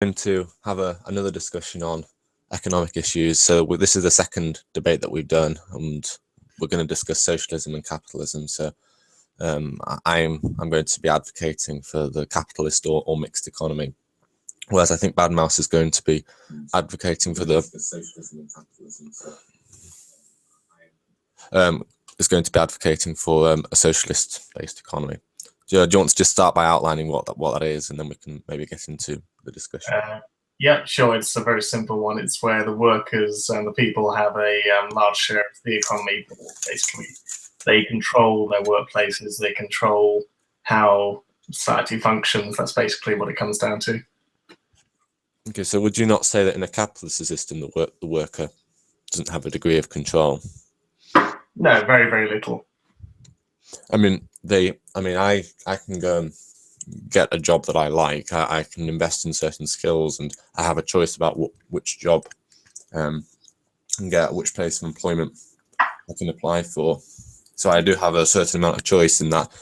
Going to have another discussion on economic issues. So this is the second debate that we've done, and we're going to discuss socialism and capitalism. So I'm going to be advocating for the capitalist or mixed economy, whereas I think Badmouse is going to be advocating for the socialism and capitalism. So is going to be advocating for a socialist-based economy. Do you want to just start by outlining what that is, and then we can maybe get into the discussion? Yeah, sure. It's a very simple one. It's where the workers and the people have a large share of the economy. Basically, they control their workplaces. They control how society functions. That's basically what it comes down to. Okay, so would you not say that in a capitalist system, the worker doesn't have a degree of control? No, very, very little. I mean, I can go and get a job that I like. I can invest in certain skills, and I have a choice about which job and get which place of employment I can apply for. So I do have a certain amount of choice in that.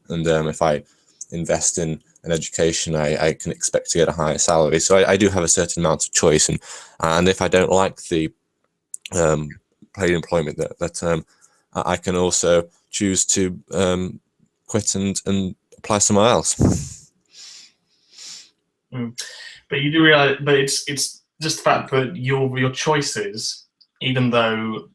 And if I invest in an education, I can expect to get a higher salary. So I do have a certain amount of choice. And if I don't like the paid employment that I can also choose to quit and apply somewhere else. But you do realize, but it's just the fact that your choices, even though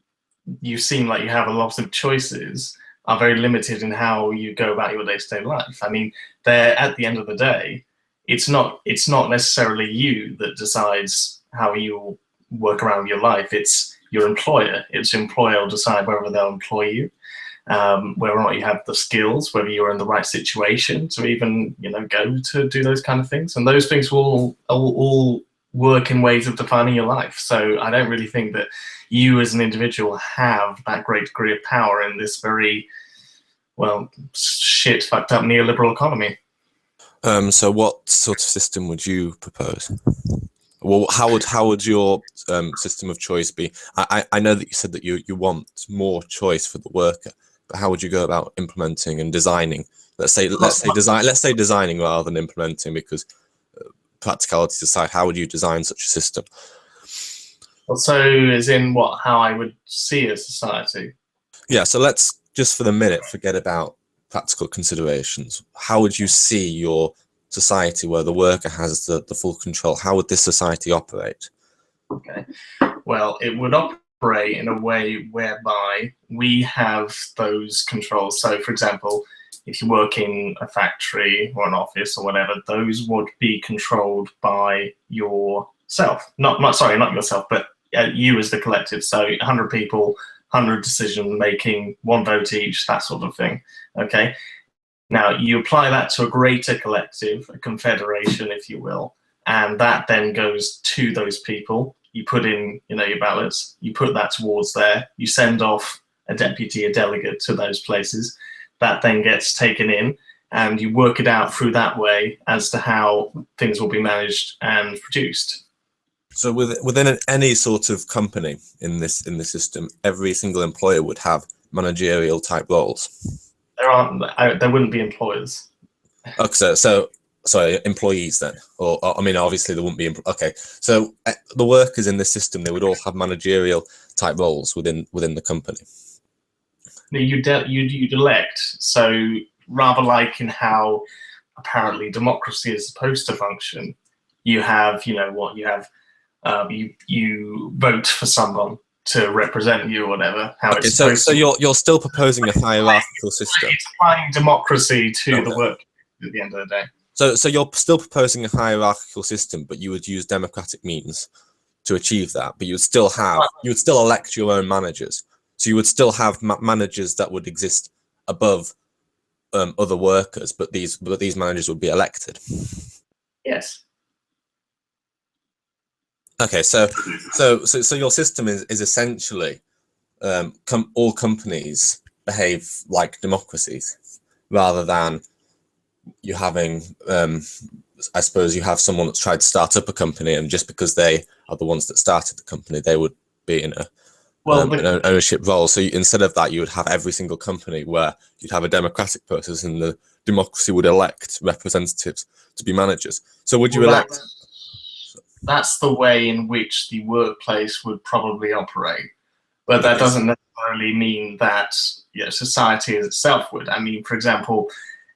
you seem like you have a lot of choices, are very limited in how you go about your day-to-day life. I mean, they're, at the end of the day, it's not necessarily you that decides how you work around your life. It's your employer. It's your employer will decide whether they'll employ you, whether or not you have the skills, whether you're in the right situation to even, go to do those kind of things. And those things will all work in ways of defining your life. So I don't really think that you as an individual have that great degree of power in this very, shit fucked up neoliberal economy. So what sort of system would you propose? Well, how would your system of choice be? I know that you said that you want more choice for the worker, but how would you go about implementing and designing? Let's say designing rather than implementing, because practicalities aside, how would you design such a system? Well, so as in how I would see a society? Yeah, so let's just for the minute forget about practical considerations. How would you see your society where the worker has the full control? How would this society operate? Okay, well, it would operate in a way whereby we have those controls. So, for example, if you work in a factory or an office or whatever, those would be controlled by yourself. Not yourself, but you as the collective. So 100 people, 100 decision making, one vote each, that sort of thing. Okay. Now you apply that to a greater collective, a confederation, if you will, and that then goes to those people. You put in, your ballots, you put that towards there, you send off a deputy, a delegate to those places. That then gets taken in, and you work it out through that way as to how things will be managed and produced. So within any sort of company in this system, every single employer would have managerial type roles. There wouldn't be employers. Okay, so sorry, employees then, or I mean, obviously there wouldn't be. Okay, so the workers in this system, they would all have managerial type roles within the company. You'd elect. So rather like in how apparently democracy is supposed to function, you have, you vote for someone to represent you or whatever. So you're still proposing a hierarchical system. It's applying democracy to the work at the end of the day. So you're still proposing a hierarchical system, but you would use democratic means to achieve that. But you would still elect your own managers. So you would still have managers that would exist above other workers, but these managers would be elected. Yes. Okay, so your system is essentially all companies behave like democracies, rather than you having I suppose you have someone that's tried to start up a company, and just because they are the ones that started the company, they would be in an ownership role. So instead of that, you would have every single company where you'd have a democratic process, and the democracy would elect representatives to be managers. So would you elect? that's the way in which the workplace would probably operate. But that doesn't necessarily mean that society as itself would. I mean, for example,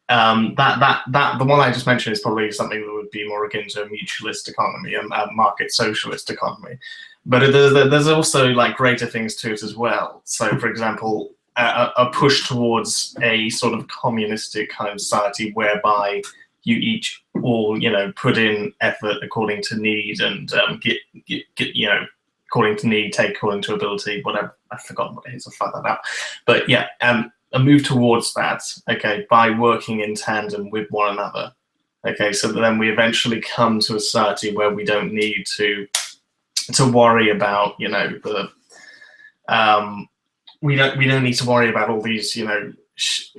the one I just mentioned is probably something that would be more akin to a mutualist economy, a market socialist economy. But there's also like greater things to it as well. So, for example, a push towards a sort of communistic kind of society whereby you each all put in effort according to need and get according to need, take according to ability, whatever. I've forgotten what it is. I'll find that out. But yeah, a move towards that, okay, by working in tandem with one another. Okay, so that then we eventually come to a society where we don't need to worry about, the we don't need to worry about all these,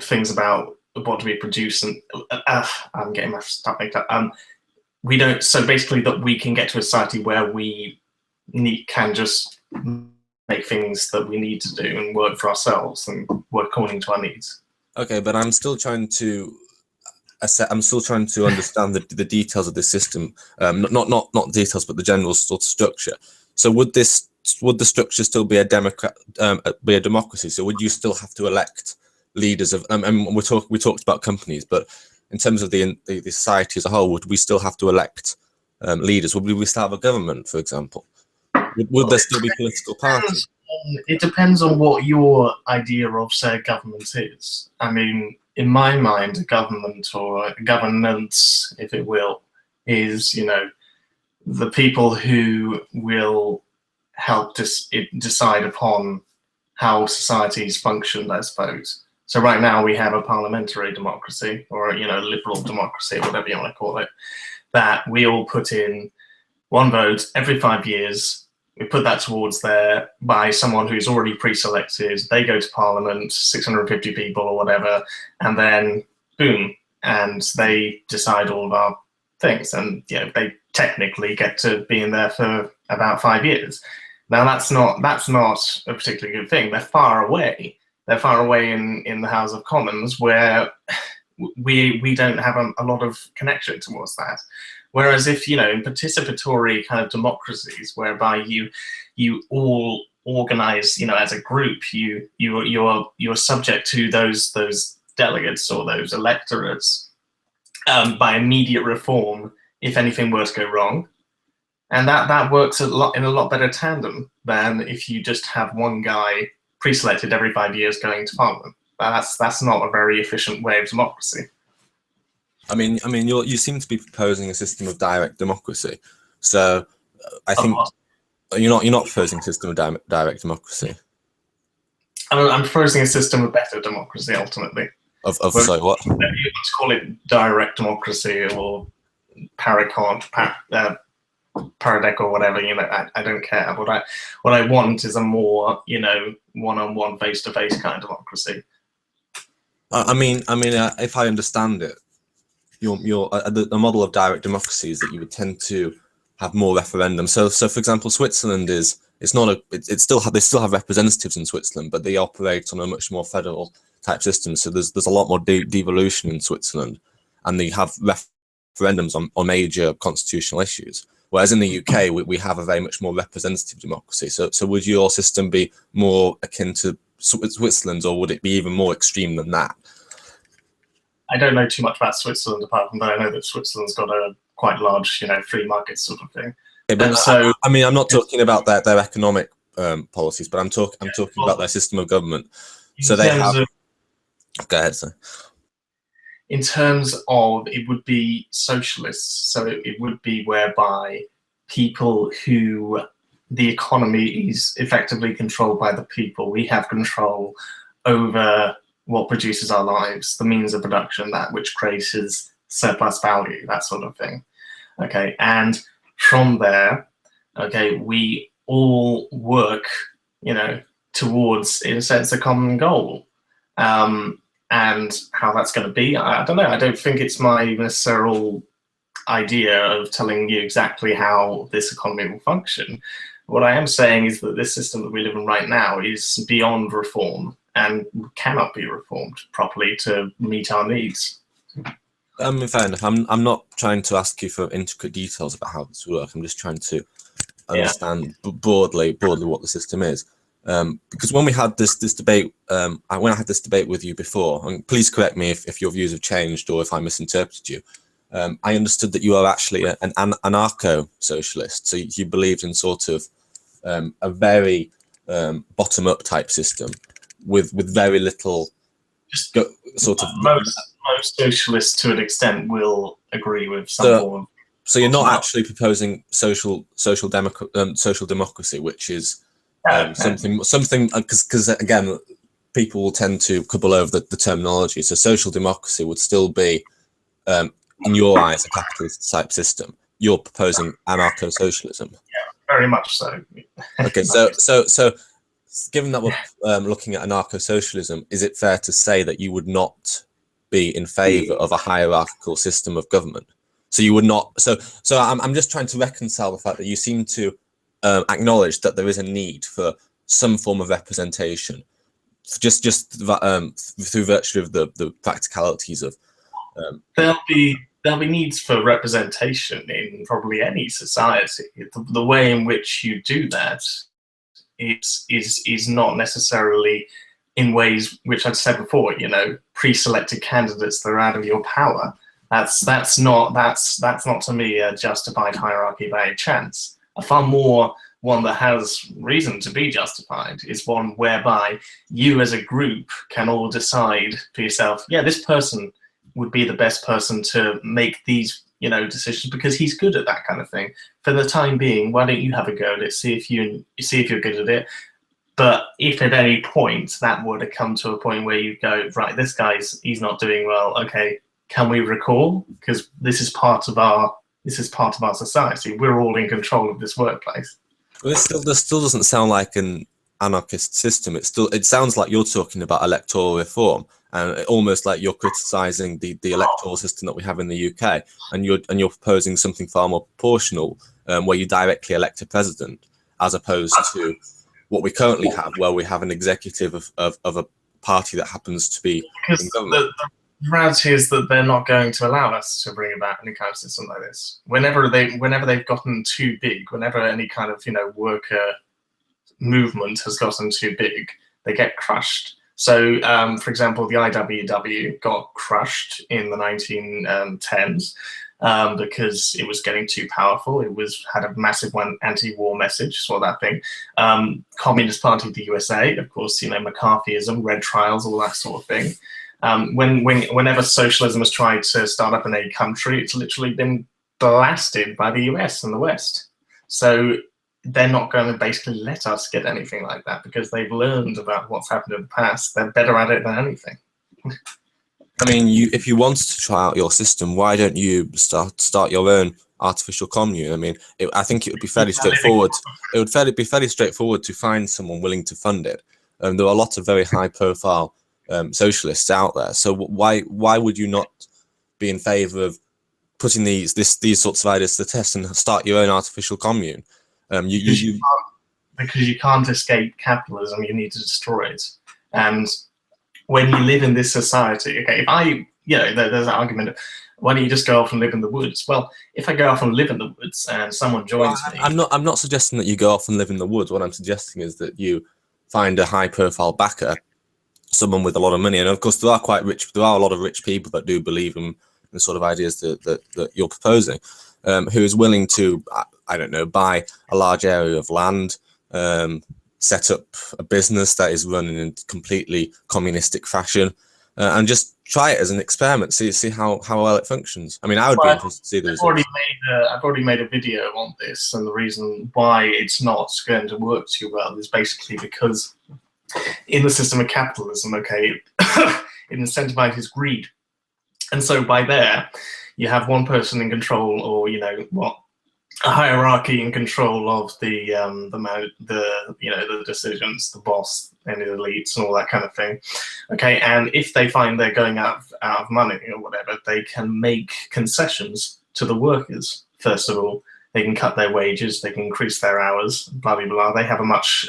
things about what do we produce and I'm getting my stuff mixed up. We don't. So basically, that we can get to a society where we can just make things that we need to do and work for ourselves and work according to our needs. Okay, but I'm still trying to understand the details of this system. Not details, but the general sort of structure. So would the structure still be a democracy? So would you still have to elect leaders of? And we talked about companies, but in terms of the society as a whole, would we still have to elect leaders? Would we still have a government, for example? Would there still be political parties? It depends on what your idea of, say, government is. I mean, in my mind, a government or a governance, if it will, is, the people who will help decide upon how societies function, I suppose. So right now we have a parliamentary democracy, or liberal democracy, whatever you want to call it, that we all put in one vote every 5 years. We put that towards there by someone who's already pre-selected. They go to Parliament, 650 people or whatever, and then boom, and they decide all of our things. And they technically get to be in there for about 5 years. Now that's not a particularly good thing. They're far away. They're far away in the House of Commons, where we don't have a lot of connection towards that. Whereas if, in participatory kind of democracies, whereby you all organize, as a group, you're subject to those delegates or those electorates by immediate reform if anything were to go wrong. And that works in a lot better tandem than if you just have one guy pre-selected every 5 years going to Parliament. That's not a very efficient way of democracy. I mean, you seem to be proposing a system of direct democracy. So I think you're not proposing a system of direct democracy. I'm proposing a system of better democracy, ultimately. Sorry, what? You want to call it direct democracy or Paracon, Paradec or whatever, I don't care. What I want is a more, one-on-one, face-to-face kind of democracy. I mean, if I understand it, the model of direct democracy is that you would tend to have more referendums. So for example, Switzerland they still have representatives in Switzerland, but they operate on a much more federal type system. So there's a lot more devolution in Switzerland, and they have referendums on major constitutional issues. Whereas in the UK, we have a very much more representative democracy. So would your system be more akin to Switzerland's, or would it be even more extreme than that? I don't know too much about Switzerland, apart from that I know that Switzerland's got a quite large, free market sort of thing. Okay, but so I'm not talking about their economic policies, but I'm talking about their system of government. So they have. Go ahead, sir. In terms of, it would be socialists, so it would be whereby people who the economy is effectively controlled by the people. We have control over what produces our lives, the means of production, that which creates surplus value, that sort of thing. Okay, and from there, okay, we all work, towards, in a sense, a common goal. And how that's going to be, I don't know. I don't think it's my necessary idea of telling you exactly how this economy will function. What I am saying is that this system that we live in right now is beyond reform and cannot be reformed properly to meet our needs. Fair enough. I'm not trying to ask you for intricate details about how this works. I'm just trying to Yeah. understand broadly what the system is. Because when we had this debate, when I had this debate with you before, and please correct me if your views have changed or if I misinterpreted you. I understood that you are actually an anarcho-socialist, so you believed in sort of a very bottom-up type system with very little Just sort of. most socialists, to an extent, will agree with some So, form of so you're not bottom-up. actually proposing social democracy, which is No, no. something because again, people will tend to quibble over the terminology. So social democracy would still be, in your eyes, a capitalist type system. You're proposing anarcho-socialism. Very much so. Okay, so given that we're looking at anarcho-socialism, is it fair to say that you would not be in favor of a hierarchical system of government? So you would not. So I'm just trying to reconcile the fact that you seem to acknowledge that there is a need for some form of representation, just through virtue of the practicalities of. There'll be needs for representation in probably any society. The way in which you do that is not necessarily in ways which I've said before. You know, pre-selected candidates that are out of your power. That's not to me a justified hierarchy by a chance. A far more one that has reason to be justified is one whereby you as a group can all decide for yourself, yeah, this person would be the best person to make these, you know, decisions because he's good at that kind of thing. For the time being, why don't you have a go at it, see if you're good at it. But if at any point that were to come to a point where you go, right, he's not doing well, okay, can we recall? Because this is part of our society. We're all in control of this workplace. Well, this still doesn't sound like an anarchist system. It sounds like you're talking about electoral reform, and almost like you're criticising the electoral system that we have in the UK, and you're proposing something far more proportional, where you directly elect a president, as opposed to what we currently have, where we have an executive of a party that happens to be in government. The reality is that they're not going to allow us to bring about any kind of system like this. Whenever they've gotten too big, whenever any kind of, you know, worker movement has gotten too big, they get crushed. So, for example, the IWW got crushed in the 1910s because it was getting too powerful. It had a massive anti-war message, saw that thing. Communist Party of the USA, of course, you know, McCarthyism, red trials, all that sort of thing. Whenever socialism has tried to start up in a country, it's literally been blasted by the US and the West. So they're not going to basically let us get anything like that because they've learned about what's happened in the past. They're better at it than anything. I mean, if you wanted to try out your system, why don't you start your own artificial commune? I mean, I think it would be fairly straightforward. It would be fairly straightforward to find someone willing to fund it. There are lots of very high-profile socialists out there. So why would you not be in favour of putting these sorts of ideas to the test and start your own artificial commune? Because you can't escape capitalism, you need to destroy it. And when you live in this society, okay, there's an argument of, why don't you just go off and live in the woods? Well, if I go off and live in the woods and someone joins me, I'm not suggesting that you go off and live in the woods. What I'm suggesting is that you find a high-profile backer, someone with a lot of money, and of course there are a lot of rich people that do believe in the sort of ideas that you're proposing, who is willing to, I don't know, buy a large area of land, set up a business that is run in a completely communistic fashion, and just try it as an experiment, see how well it functions. I mean, I would be interested to see the results. I've already made a video on this, and the reason why it's not going to work too well is basically because in the system of capitalism, okay, it incentivizes greed. And so by there, you have one person in control, or, you know, a hierarchy in control of the decisions, the boss, and the elites, and all that kind of thing. Okay, and if they find they're going out of money or whatever, they can make concessions to the workers. First of all, they can cut their wages, they can increase their hours, blah blah blah. They have a much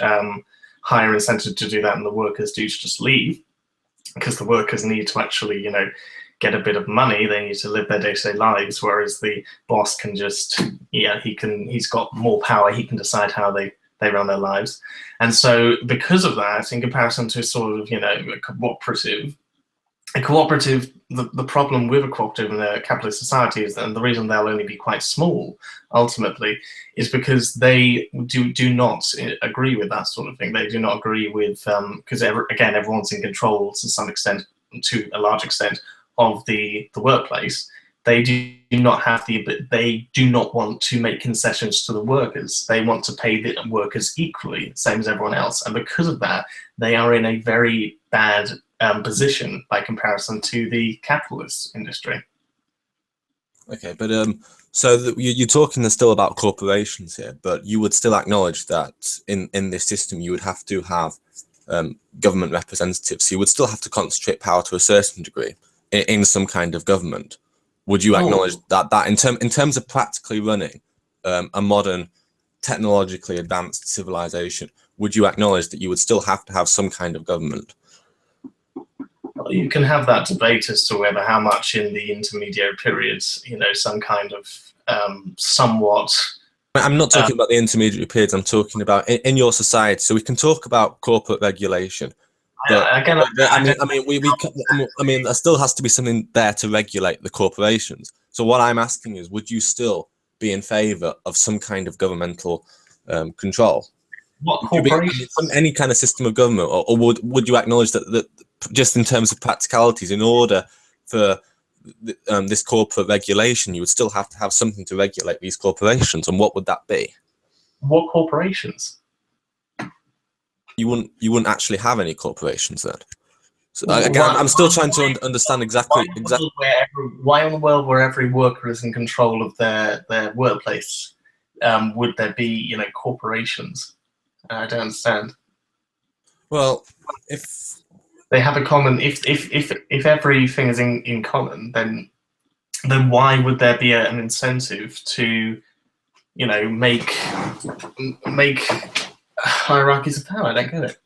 higher incentive to do that than the workers do to just leave, because the workers need to actually, you know, get a bit of money. They need to live their day-to-day lives, whereas the boss can just, he's got more power. He can decide how they run their lives. And so because of that, in comparison to sort of, a cooperative, the problem with a cooperative in a capitalist society is, and the reason they'll only be quite small ultimately, is because they do not agree with that sort of thing. They do not agree with, because again, everyone's in control to some extent, to a large extent, of the workplace. They do not have they do not want to make concessions to the workers. They want to pay the workers equally, same as everyone else. And because of that, they are in a very bad position by comparison to the capitalist industry. Okay, but so you're talking still about corporations here, but you would still acknowledge that in this system you would have to have government representatives. So you would still have to concentrate power to a certain degree in some kind of government. Would you acknowledge that in terms of practically running a modern, technologically advanced civilization, would you acknowledge that you would still have to have some kind of government? Well, you can have that debate as to whether how much in the intermediary periods, some kind of somewhat. I'm not talking about the intermediary periods. I'm talking about in your society. So we can talk about corporate regulation. But, again, I mean, there still has to be something there to regulate the corporations. So what I'm asking is, would you still be in favour of some kind of governmental control? What corporations? Any kind of system of government, or would you acknowledge that just in terms of practicalities, in order for this corporate regulation, you would still have to have something to regulate these corporations, and what would that be? What corporations? You wouldn't actually have any corporations then. So again, I'm still trying to understand exactly. Why in the world, where every worker is in control of their workplace, would there be corporations? I don't understand. Well, if they have a common, if everything is in common, then why would there be an incentive to, make hierarchies of power? I don't get it.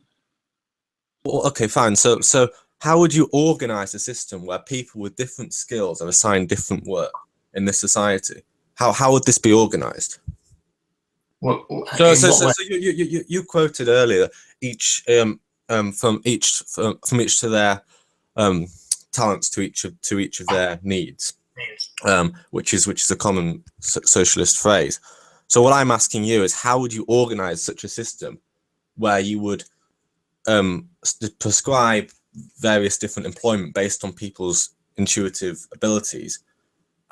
Well, okay, fine. So how would you organize a system where people with different skills are assigned different work in this society? How would this be organized? Well, so you quoted earlier from each to their talents to each of their needs, which is a common socialist phrase. So what I'm asking you is, how would you organize such a system where you would prescribe various different employment based on people's intuitive abilities,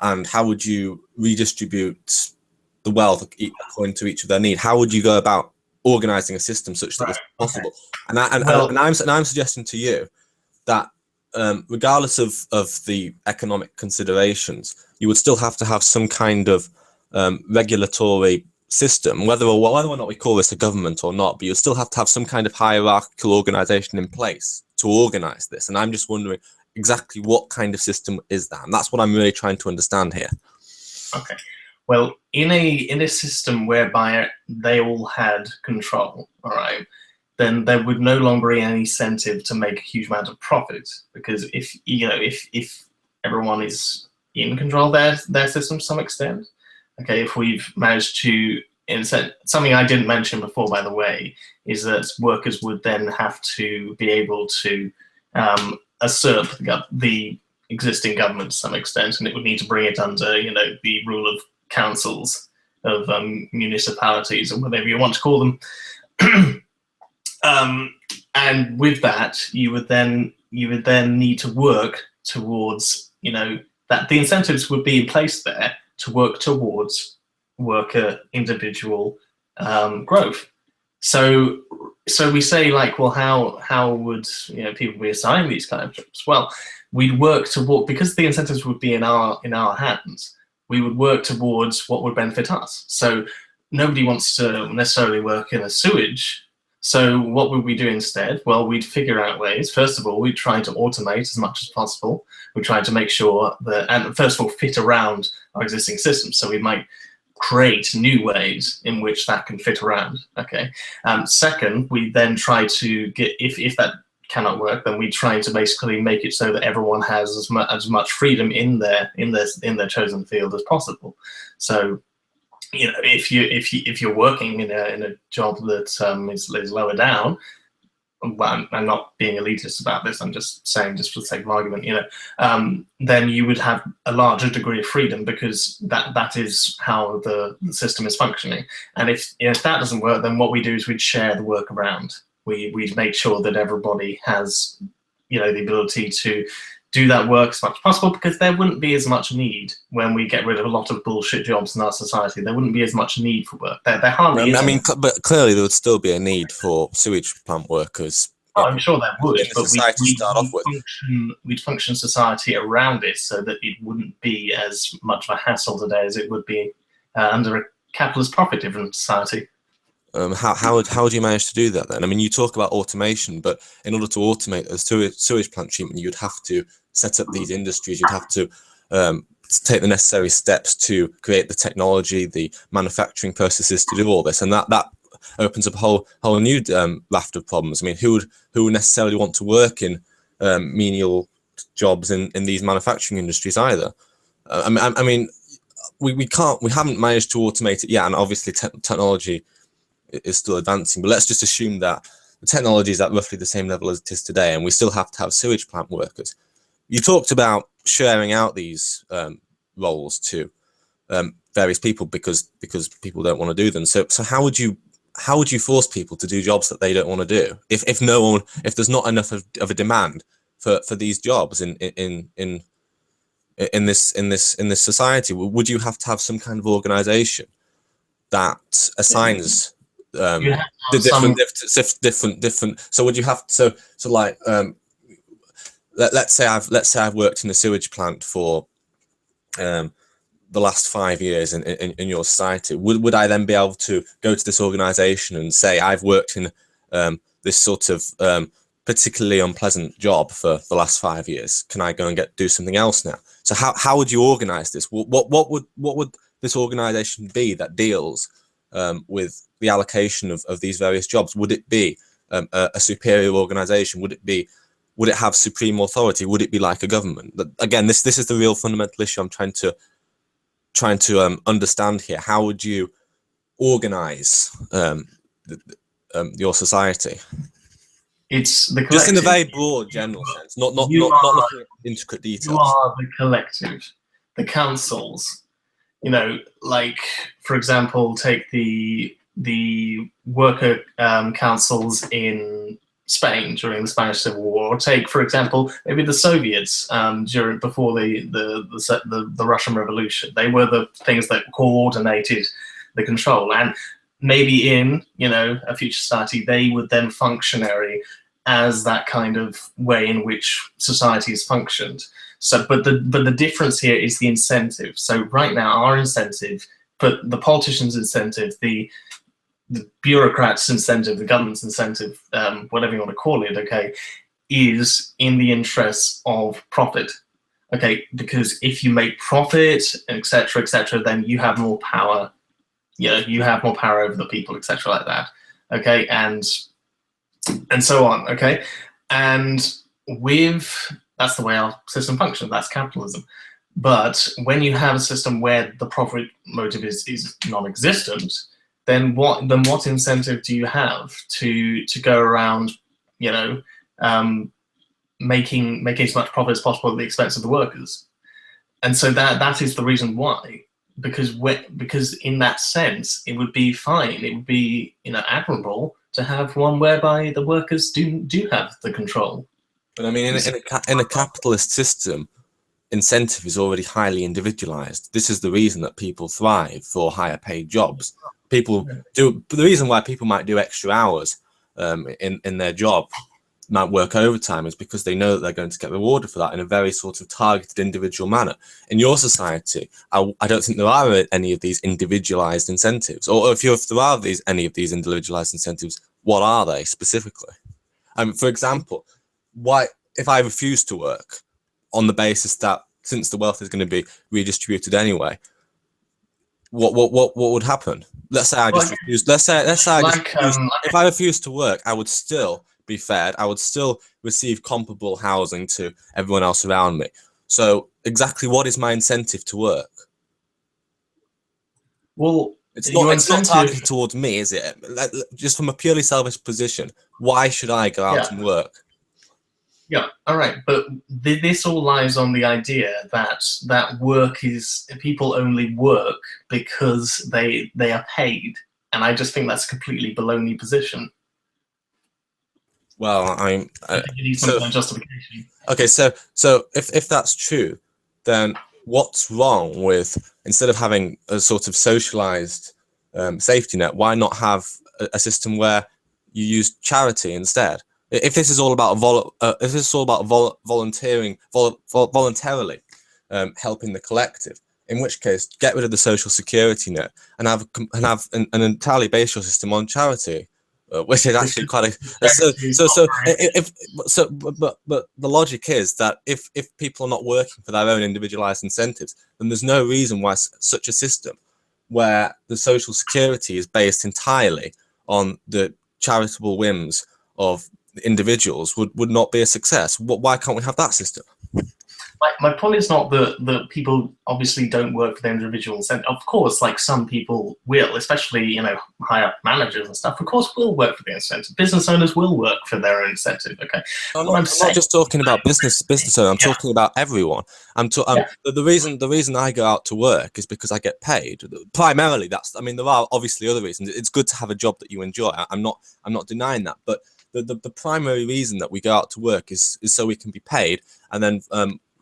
and how would you redistribute the wealth according to each of their need? How would you go about organizing a system such that this is possible? Okay. And I'm suggesting to you that regardless of the economic considerations, you would still have to have some kind of regulatory system, whether or not we call this a government or not, but you still have to have some kind of hierarchical organization in place to organize this. And I'm just wondering exactly what kind of system is that, and that's what I'm really trying to understand here. Okay. Well, in a system whereby they all had control, all right, then there would no longer be any incentive to make a huge amount of profit, because if everyone is in control of their system to some extent, okay, if we've managed to something I didn't mention before, by the way, is that workers would then have to be able to usurp the existing government to some extent, and it would need to bring it under, the rule of councils of municipalities, or whatever you want to call them. And with that, you would then need to work towards, that the incentives would be in place there to work towards worker individual growth. So we say, like, well, how would people be assigned these kind of jobs? Well, we'd work toward, because the incentives would be in our hands, we would work towards what would benefit us. So nobody wants to necessarily work in a sewage. So what would we do instead? Well, we'd figure out ways. First of all, we'd try to automate as much as possible. We try to make sure that, and first of all, fit around our existing systems. So we might create new ways in which that can fit around. Okay. Second, we then try to get, if that cannot work, then we try to basically make it so that everyone has as much freedom in their chosen field as possible. So, you know, if you're working in a job that is lower down, well, I'm not being elitist about this, I'm just saying, just for the sake of argument, you know, then you would have a larger degree of freedom, because that is how the system is functioning. And if that doesn't work, then what we do is we'd share the work around. We'd make sure that everybody has, you know, the ability to do that work as much as possible, because there wouldn't be as much need when we get rid of a lot of bullshit jobs in our society. There wouldn't be as much need for work. There hardly is. I mean, but clearly there would still be a need for sewage plant workers. Oh, I'm sure there would, but we'd function society around it so that it wouldn't be as much of a hassle today as it would be under a capitalist profit-driven society. How would you manage to do that then? I mean, you talk about automation, but in order to automate a sewage plant treatment, you'd have to set up these industries. You'd have to take the necessary steps to create the technology, the manufacturing processes to do all this, and that opens up a whole new raft of problems. I mean, who would necessarily want to work in menial jobs in these manufacturing industries either? I mean, we haven't managed to automate it yet, and obviously technology is still advancing, but let's just assume that the technology is at roughly the same level as it is today, and we still have to have sewage plant workers. You talked about sharing out these roles to various people because people don't want to do them. So how would you force people to do jobs that they don't want to do if there's not enough of a demand for these jobs in this society? Would you have to have some kind of organization that assigns different? So would you have so like let's say I've worked in a sewage plant for the last 5 years in your society. Would I then be able to go to this organization and say, I've worked in this sort of particularly unpleasant job for the last 5 years, can I go and do something else now? So how would you organize this? What would this organization be that deals with the allocation of these various jobs? Would it be a superior organization? Would it have supreme authority? Would it be like a government? But again, this is the real fundamental issue I'm trying to understand here. How would you organize your society? It's the collective. Just in a very broad, general sense, not looking at intricate details. You are the collective, the councils. You know, like, for example, take the worker councils in Spain during the Spanish Civil War, or take, for example, maybe the Soviets before the Russian Revolution. They were the things that coordinated the control, and maybe in, you know, a future society, they would then functionary as that kind of way in which society has functioned. So, but the difference here is the incentive. So right now, our incentive, but the politicians' incentive, the bureaucrats' incentive, the government's incentive, whatever you want to call it, okay, is in the interests of profit, okay? Because if you make profit, etc., then you have more power. You know, you have more power over the people, etc., like that, okay, and so on, okay, and that's the way our system functions. That's capitalism. But when you have a system where the profit motive is non-existent, then what incentive do you have to go around, you know, making as much profit as possible at the expense of the workers? And so that is the reason why. Because in that sense, it would be fine. It would be, you know, admirable to have one whereby the workers do have the control. But I mean, in a capitalist system, incentive is already highly individualized. This is the reason that people thrive for higher paid jobs. The reason why people might do extra hours in their job, might work overtime, is because they know that they're going to get rewarded for that in a very sort of targeted individual manner. In your society, I don't think there are any of these individualized incentives, or if there are any of these individualized incentives, what are they specifically? For example, why, if I refuse to work on the basis that since the wealth is going to be redistributed anyway, what would happen? Let's say I just refused. Let's say I just refused. If I refused to work, I would still be fed, I would still receive comparable housing to everyone else around me. So exactly what is my incentive to work? Well, It's your not incentive, targeted towards me, is it? Just from a purely selfish position, why should I go out yeah. and work? Yeah, all right, but this all lies on the idea that work is, people only work because they are paid, and I just think that's a completely baloney position. Well, I think you need some so kind of justification. okay, so if that's true, then what's wrong with, instead of having a sort of socialized safety net, why not have a system where you use charity instead? If this is all about volunteering, voluntarily helping the collective, in which case get rid of the social security net and have an entirely based your system on charity, which is actually quite a but the logic is that if people are not working for their own individualized incentives, then there's no reason why such a system where the social security is based entirely on the charitable whims of individuals would not be a success. Why can't we have that system? My point is not that people obviously don't work for their individual incentive. Of course, like some people will, especially, you know, high up managers and stuff, of course will work for the incentive. Business owners will work for their own incentive, okay? I'm not just talking about business owner. I'm talking about everyone. The reason I go out to work is because I get paid. Primarily, I mean, there are obviously other reasons. It's good to have a job that you enjoy. I'm not denying that. But the primary reason that we go out to work is so we can be paid, and then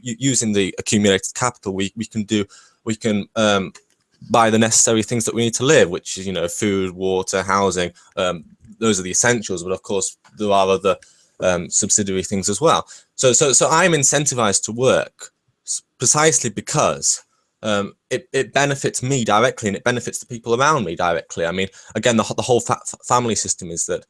using the accumulated capital, we can buy the necessary things that we need to live, which is, you know, food, water, housing. Those are the essentials, but of course there are other subsidiary things as well. So I'm incentivized to work precisely because it benefits me directly, and it benefits the people around me directly. I mean, again, the whole family system is that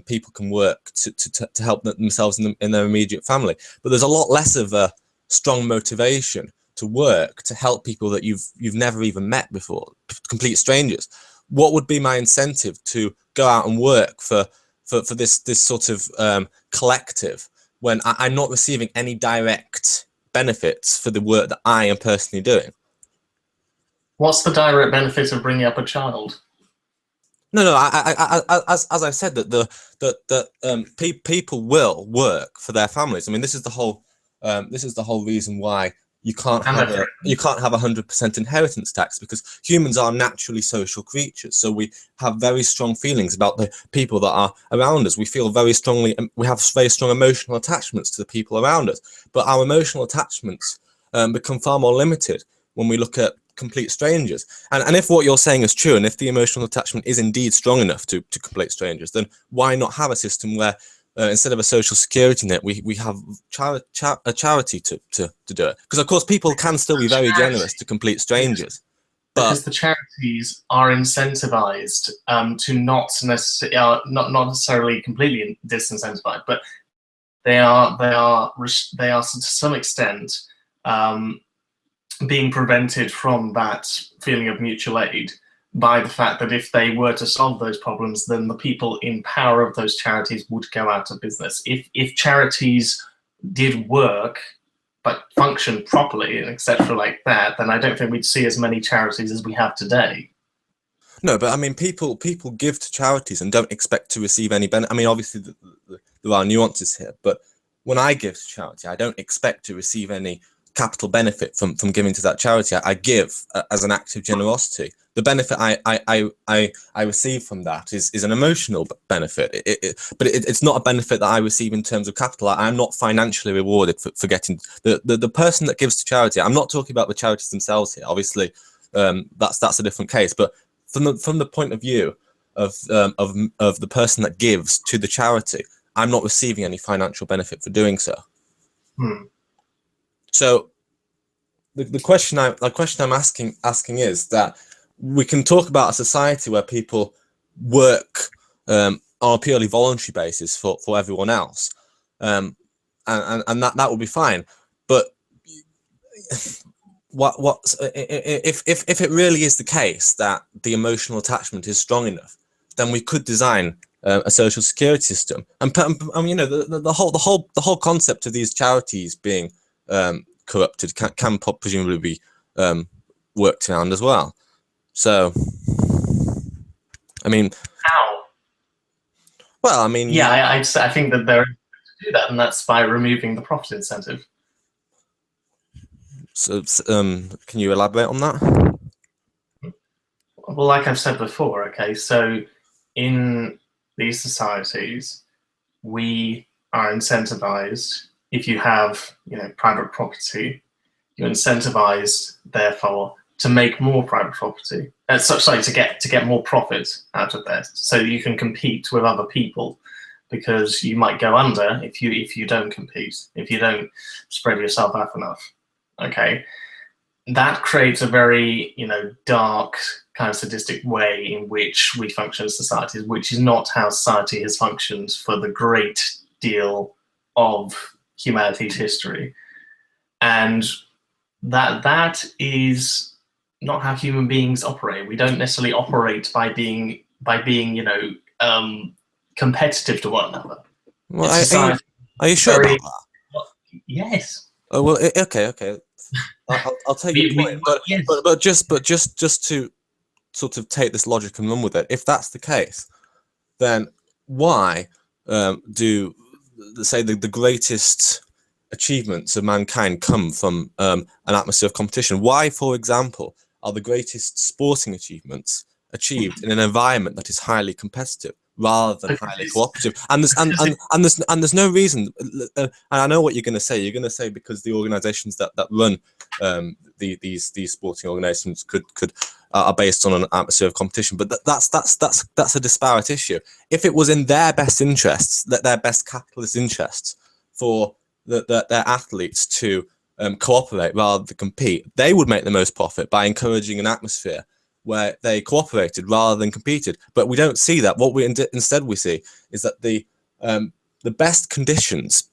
people can work to help themselves in their immediate family, but there's a lot less of a strong motivation to work to help people that you've never even met before, complete strangers. What would be my incentive to go out and work for this sort of collective when I'm not receiving any direct benefits for the work that I am personally doing? What's the direct benefit of bringing up a child? No. As I said, that people will work for their families. I mean, this is the whole reason why you can't have a 100% inheritance tax, because humans are naturally social creatures. So we have very strong feelings about the people that are around us. We feel very strongly, we have very strong emotional attachments to the people around us. But our emotional attachments become far more limited when we look at complete strangers. And if what you're saying is true, and if the emotional attachment is indeed strong enough to complete strangers, then why not have a system where instead of a social security net, we have a charity to do it? Because of course people can still be very generous to complete strangers, because the charities are incentivized to not necessarily completely disincentivized, but they are to some extent being prevented from that feeling of mutual aid by the fact that if they were to solve those problems, then the people in power of those charities would go out of business. If charities did work but function properly and etc. like that, then I don't think we'd see as many charities as we have today. No, but I mean, people give to charities and don't expect to receive any benefit. I mean, obviously there are nuances here, but when I give to charity, I don't expect to receive any capital benefit from giving to that charity. I give as an act of generosity. The benefit I receive from that is an emotional benefit, but it's not a benefit that I receive in terms of capital. I'm not financially rewarded for getting the person that gives to charity. I'm not talking about the charities themselves here. Obviously, that's a different case. But from the point of view of the person that gives to the charity, I'm not receiving any financial benefit for doing so. So the question I'm asking is that we can talk about a society where people work on a purely voluntary basis for everyone else, and that would be fine. But if it really is the case that the emotional attachment is strong enough, then we could design a social security system, and you know, the whole concept of these charities being corrupted can presumably be worked around as well. So, I mean, How? well, I mean, Yeah, I think that there is to do that, and that's by removing the profit incentive. so, can you elaborate on that? Well, like I've said before, okay, so in these societies, we are incentivized. If you have, private property, you're incentivized, therefore, to make more private property. Sorry, to get more profit out of that, so you can compete with other people, because you might go under if you don't compete, if you don't spread yourself out enough. Okay, that creates a very dark kind of sadistic way in which we function as societies, which is not how society has functioned for the great deal of humanity's history. And that is not how human beings operate. We don't necessarily operate by being competitive to one another. Well, are you sure about that? Yes. Oh well, okay. I'll take your point, yes. but just to sort of take this logic and run with it. If that's the case, then why do say the greatest achievements of mankind come from an atmosphere of competition? Why, for example, are the greatest sporting achievements achieved in an environment that is highly competitive rather than highly cooperative? And there's no reason. And I know what you're going to say. You're going to say because the organisations that run these sporting organisations are based on an atmosphere of competition. But that's a disparate issue. If it was in their best interests, their best capitalist interests, for their athletes to cooperate rather than compete, they would make the most profit by encouraging an atmosphere where they cooperated rather than competed. But we don't see that. What we instead we see is that the best conditions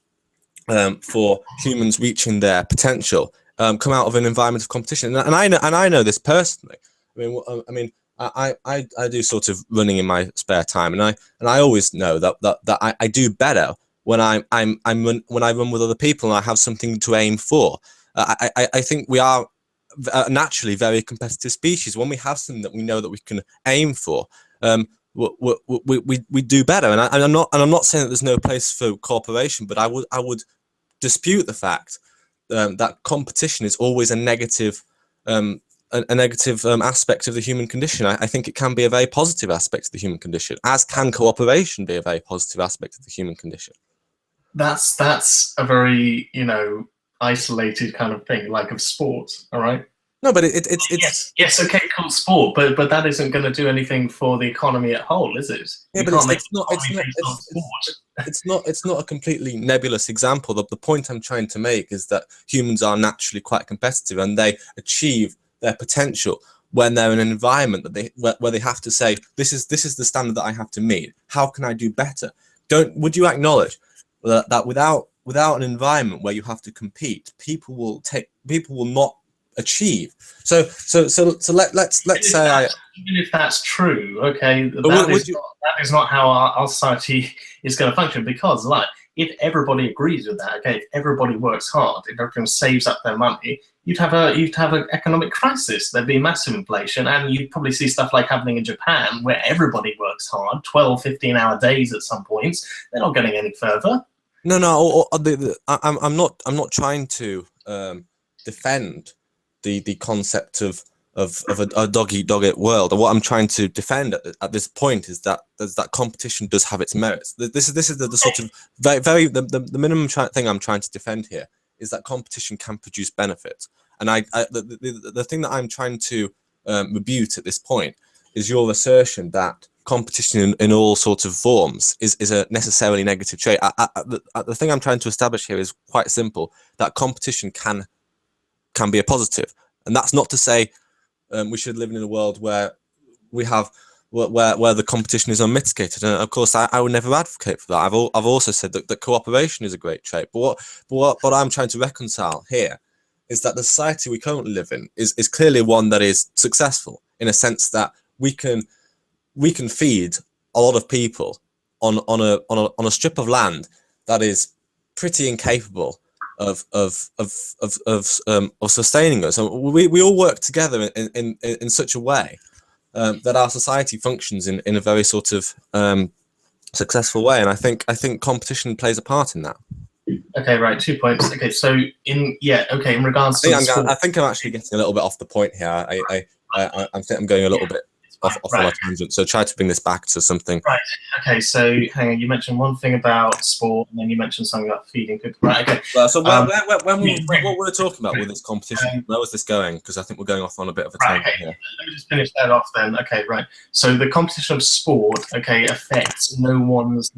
for humans reaching their potential come out of an environment of competition. And I know this personally. I do sort of running in my spare time, and I always know that I do better when I run with other people and I have something to aim for. I think we are naturally very competitive species. When we have something that we know that we can aim for, we do better. And I'm not saying that there's no place for cooperation, but I would dispute the fact that competition is always a negative aspect of the human condition. I think it can be a very positive aspect of the human condition, as can cooperation be a very positive aspect of the human condition. That's a very isolated kind of thing, like of sport. All right. No, but it's yes, okay, cool, sport, but that isn't going to do anything for the economy at whole, is it? Yeah, but it's not a completely nebulous example. The point I'm trying to make is that humans are naturally quite competitive, and they achieve their potential when they're in an environment that where they have to say, this is the standard that I have to meet. How can I do better? Would you acknowledge that without an environment where you have to compete, people will not achieve. So let's say even if that's true, okay, that is not how our society is going to function, because if everybody agrees with that, okay, if everybody works hard, if everyone saves up their money, you'd have an economic crisis. There'd be massive inflation, and you'd probably see stuff like happening in Japan, where everybody works hard, 12, 15-hour days at some points. They're not getting any further. No. I'm not trying to defend the concept of a dog-eat-dog-eat world. And what I'm trying to defend at this point is that competition does have its merits. This is the sort of very the minimum thing I'm trying to defend here is that competition can produce benefits. And the thing that I'm trying to rebut at this point is your assertion that competition in all sorts of forms is a necessarily negative trait. The thing I'm trying to establish here is quite simple: that competition can be a positive, and that's not to say we should live in a world where we have where the competition is unmitigated. And of course, I would never advocate for that. I've also said that cooperation is a great trait. But what I'm trying to reconcile here is that the society we currently live in is clearly one that is successful in a sense that we can feed a lot of people on a strip of land that is pretty incapable of sustaining us. And we all work together in such a way that our society functions in a very sort of successful way. And I think competition plays a part in that. Okay, right. 2 points. Okay, so in regards to I think I'm actually getting a little bit off the point here. I think I'm going a little bit off on a tangent. So try to bring this back to something. Right. Okay. So hang on. You mentioned one thing about sport, and then you mentioned something about feeding people. Right. Okay. So what we're talking about with this competition, where was this going? Because I think we're going off on a bit of a tangent here. Let me just finish that off then. Okay. Right. So the competition of sport, okay, affects no one's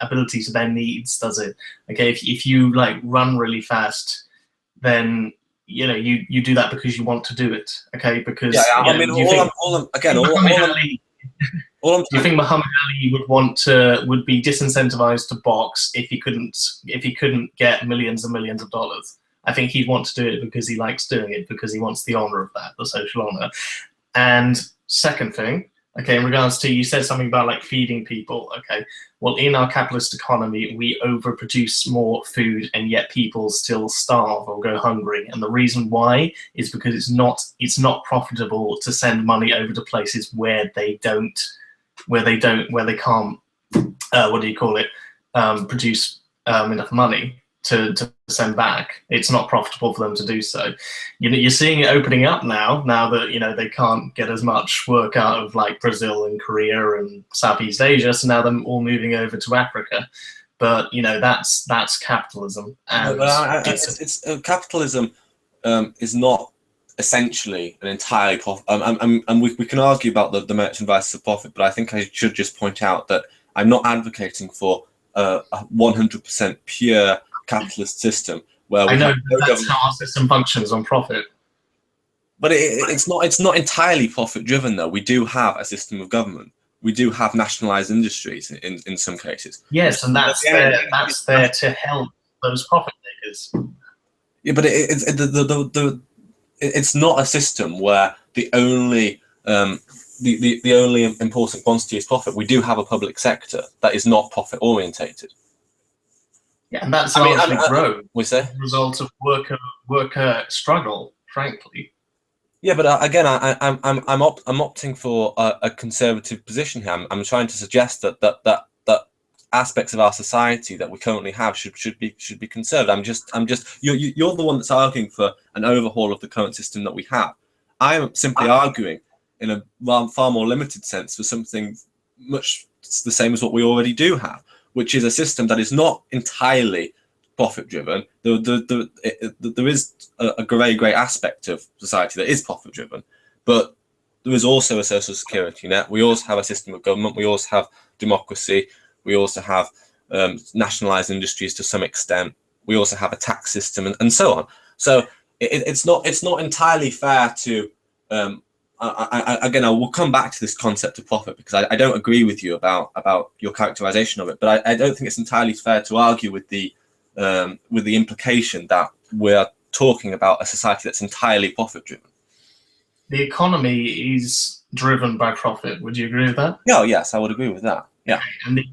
ability to their needs, does it? Okay. If you run really fast, then you do that because you want to do it, okay? Because do you think Muhammad Ali would be disincentivized to box if he couldn't get millions and millions of dollars? I think he'd want to do it because he likes doing it, because he wants the honor of that, the social honor. And second thing, okay, in regards to, you said something about feeding people, okay? Well, in our capitalist economy, we overproduce more food, and yet people still starve or go hungry. And the reason why is because it's not profitable to send money over to places where they can't, produce enough money to send back. It's not profitable for them to do so. You're seeing it opening up now that they can't get as much work out of Brazil and Korea and Southeast Asia, so now they're all moving over to Africa. But that's capitalism. And capitalism is not essentially an entirely profit. And we can argue about the merits and vices of profit, but I think I should just point out that I'm not advocating for a 100% pure capitalist system where we that's how our system functions, on profit. But it's not entirely profit driven though. We do have a system of government. We do have nationalized industries in some cases. Yes, and that's there to help those profit makers. Yeah, but it's not a system where the only important quantity is profit. We do have a public sector that is not profit orientated. Yeah, and that's largely grown as a result of worker struggle, frankly. Yeah, but again, I'm opting for a conservative position here. I'm trying to suggest that aspects of our society that we currently have should be conserved. You're the one that's arguing for an overhaul of the current system that we have. I am simply arguing in a far more limited sense for something much the same as what we already do have, which is a system that is not entirely profit-driven. There is a grey aspect of society that is profit-driven, but there is also a social security net. We also have a system of government. We also have democracy. We also have nationalised industries to some extent. We also have a tax system and so on. So it's not entirely fair to. Again, I will come back to this concept of profit because I don't agree with you about your characterization of it, but I don't think it's entirely fair to argue with the implication that we're talking about a society that's entirely profit driven. The economy is driven by profit. Would you agree with that? Yeah, yes, I would agree with that. Yeah, and the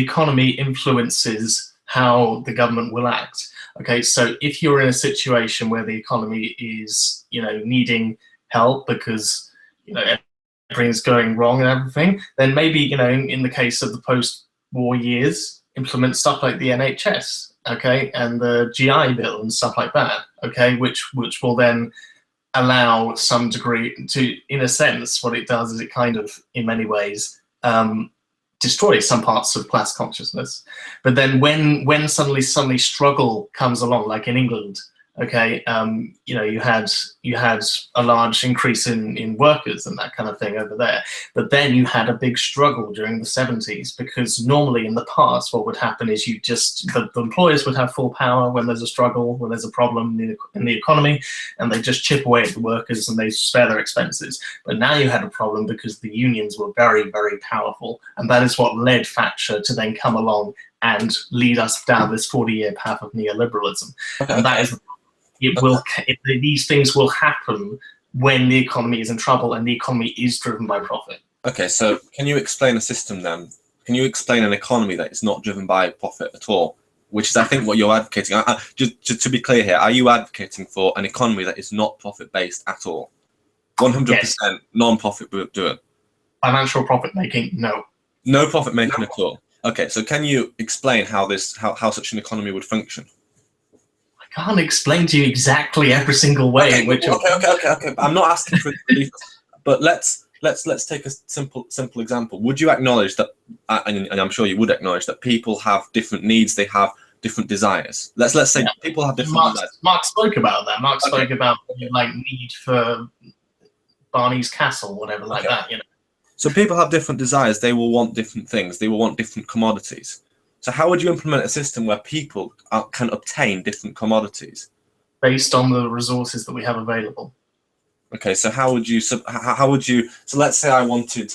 economy influences how the government will act. Okay, so if you're in a situation where the economy is, needing help because everything's going wrong and everything, then maybe in the case of the post-war years, implement stuff like the NHS, okay, and the GI Bill and stuff like that, okay, which will then allow some degree to, in a sense, what it does is it kind of, in many ways, destroys some parts of class consciousness. But then when suddenly struggle comes along, like in England, okay, you had a large increase in workers and that kind of thing over there. But then you had a big struggle during the 70s because normally in the past, what would happen is the employers would have full power when there's a struggle, when there's a problem in the economy, and they just chip away at the workers and they spare their expenses. But now you had a problem because the unions were very, very powerful. And that is what led Thatcher to then come along and lead us down this 40-year path of neoliberalism. And that is these things will happen when the economy is in trouble and the economy is driven by profit. Okay, so can you explain a system then? Can you explain an economy that is not driven by profit at all? Which is, I think, what you're advocating. Just to be clear here, are you advocating for an economy that is not profit-based at all? 100% non-profit doing. Financial profit making, no. No profit making at all. Okay, so can you explain how such an economy would function? I can't explain to you exactly every single way in which. Okay. I'm not asking for details, but let's take a simple example. Would you acknowledge that, and I'm sure you would acknowledge that people have different needs, they have different desires. Let's say people have different desires. Mark spoke about that. Mark spoke about like need for Barney's castle, whatever, like that. You know. So people have different desires. They will want different things. They will want different commodities. So how would you implement a system where people can obtain different commodities? Based on the resources that we have available. Okay, so how would you, so let's say I wanted,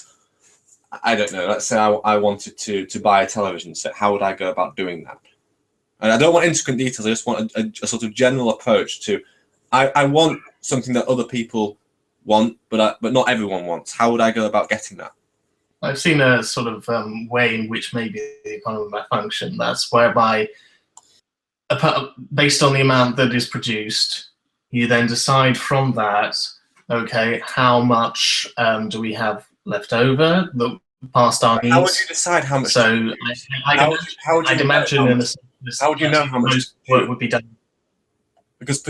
I don't know, let's say I wanted to buy a television set. How would I go about doing that? And I don't want intricate details. I just want a sort of general approach to, I want something that other people want, but not everyone wants. How would I go about getting that? I've seen a sort of way in which maybe the economy might function. That's whereby, based on the amount that is produced, you then decide from that, okay, how much do we have left over past our needs? How would you decide how much? So I'd imagine in a how would you know how much work would be done? Because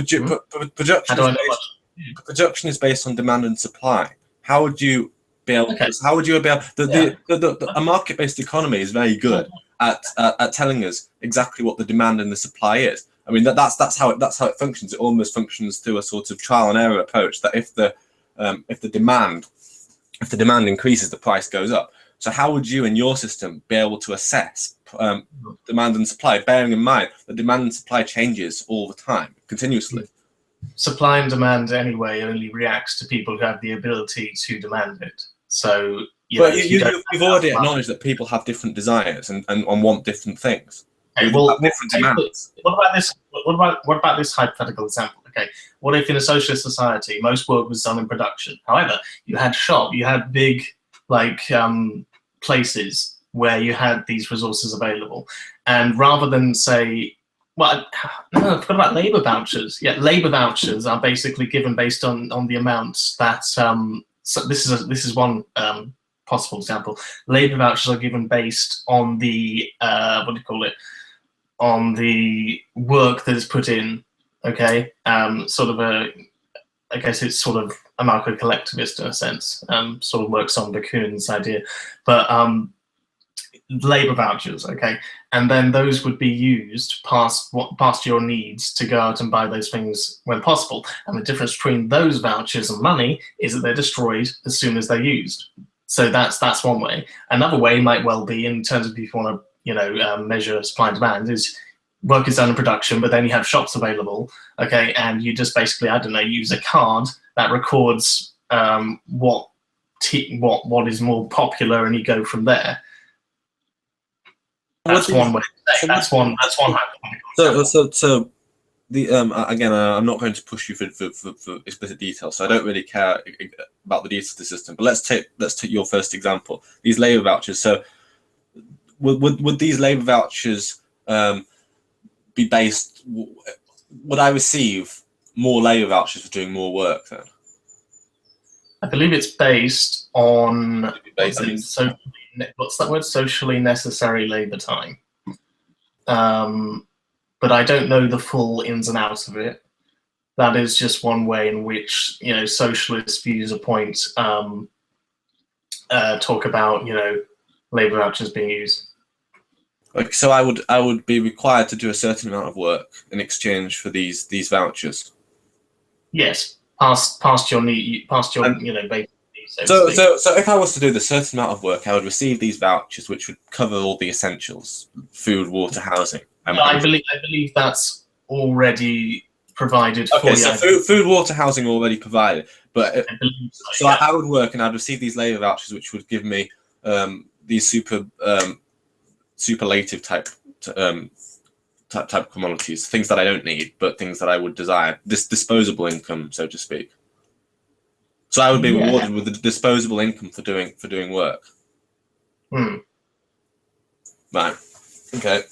production is based on demand and supply. How would you be able? How would you be able? A market-based economy is very good at telling us exactly what the demand and the supply is. I mean that's how it functions. It almost functions through a sort of trial and error approach. That if the demand increases, the price goes up. So how would you in your system be able to assess demand and supply, bearing in mind that demand and supply changes all the time, continuously? Supply and demand anyway only reacts to people who have the ability to demand it. So you've already acknowledged that people have different desires and want different things. Okay, well, different demands. What about this hypothetical example? Okay, what if in a socialist society most work was done in production? However, you had big like places where you had these resources available, and rather than say, well, no, I forgot about labour vouchers. Yeah, labour vouchers are basically given based on the amounts that. So this is one possible example. Labour vouchers are given based on the on the work that is put in. Okay, sort of I guess it's sort of a anarcho-collectivist in a sense. Sort of works on Bakunin's idea, but labour vouchers, okay, and then those would be used past your needs to go out and buy those things when possible. And the difference between those vouchers and money is that they're destroyed as soon as they're used. So that's one way. Another way might well be, in terms of if you want to measure supply and demand, is work is done in production, but then you have shops available, okay, and you just basically, I don't know, use a card that records what is more popular, and you go from there. That's one way. That's one hypothetical. So the again, I'm not going to push you for explicit details. So I don't really care about the details of the system. But let's take your first example. These labour vouchers. So would these labour vouchers be based? Would I receive more labour vouchers for doing more work then? I believe it's based on. What's that word? Socially necessary labour time. But I don't know the full ins and outs of it. That is just one way in which socialist views a point talk about labour vouchers being used. Okay, so I would be required to do a certain amount of work in exchange for these vouchers. Yes, past your basic. So if I was to do the certain amount of work, I would receive these vouchers, which would cover all the essentials: food, water, housing. I believe that's already provided. Okay, so food, water, housing already provided. But I would work and I'd receive these labour vouchers, which would give me these superlative type commodities, things that I don't need, but things that I would desire. This disposable income, so to speak. So I would be Yeah. rewarded with a disposable income for doing work. Right. Okay.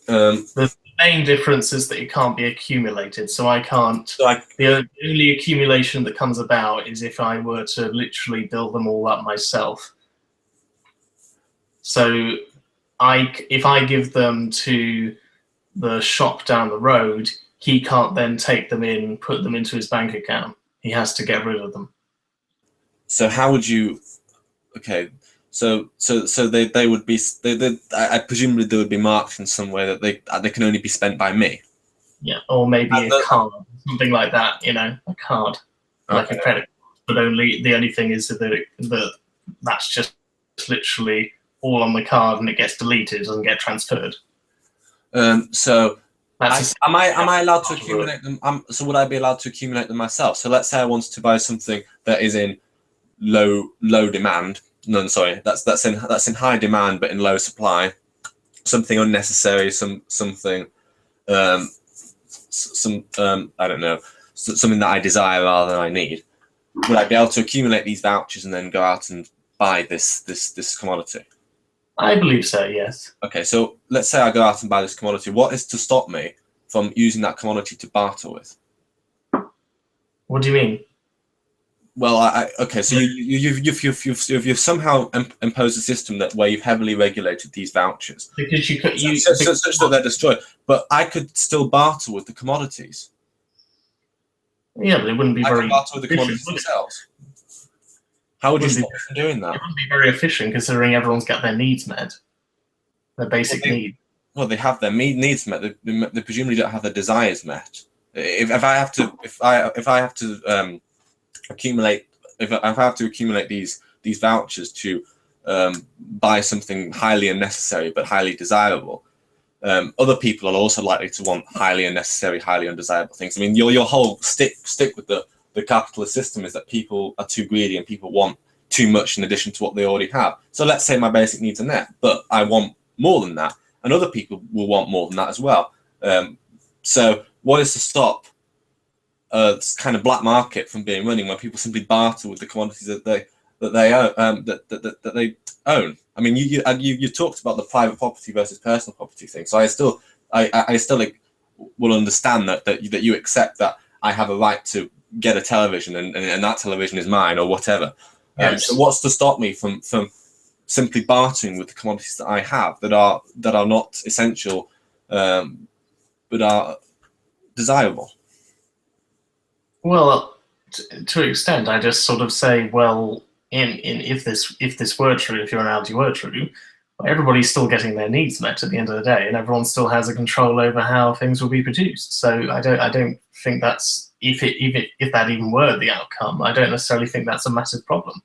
The main difference is that it can't be accumulated. So I can't. So The only accumulation that comes about is if I were to literally build them all up myself. So if I give them to the shop down the road, he can't then take them in, put them into his bank account. He has to get rid of them. So how would you? Okay. So they would be. I presumably they would be marked in some way that they can only be spent by me. Yeah, or maybe a card, something like that. A card, like a credit card. But the only thing is that that's just literally all on the card, and it gets deleted. It doesn't get transferred. So am I allowed to of accumulate them? So would I be allowed to accumulate them myself? So let's say I wanted to buy something that is in low demand. No, sorry, that's in high demand but in low supply. Something unnecessary, something I don't know, something that I desire rather than I need. Would I be able to accumulate these vouchers and then go out and buy this commodity? I believe so, yes. Okay, so let's say I go out and buy this commodity. What is to stop me from using that commodity to barter with? What do you mean? Well, okay, so you've somehow imposed a system where you've heavily regulated these vouchers, because such that they're destroyed. But I could still barter with the commodities. Yeah, but it wouldn't be I very. could barter with the commodities themselves. How would you stop me from doing that? It wouldn't be very efficient, considering everyone's got their needs met, their basic needs. Well, they have their needs met. They presumably don't have their desires met. If I have to accumulate these vouchers to buy something highly unnecessary but highly desirable, other people are also likely to want highly unnecessary, highly undesirable things. I mean, your whole stick with the capitalist system is that people are too greedy and people want too much in addition to what they already have. So let's say my basic needs are met, but I want more than that, and other people will want more than that as well. So what is to stop this kind of black market from being running, where people simply barter with the commodities that they own? I mean, you talked about the private property versus personal property thing. So I still will understand that you accept that I have a right to get a television and that television is mine or whatever. Yes. So what's to stop me from simply bartering with the commodities that I have that are not essential, but are desirable? Well, to an extent, I just sort of say, well, if this were true, if your analogy were true, everybody's still getting their needs met at the end of the day, and everyone still has a control over how things will be produced. So I don't think that's if that even were the outcome, I don't necessarily think that's a massive problem.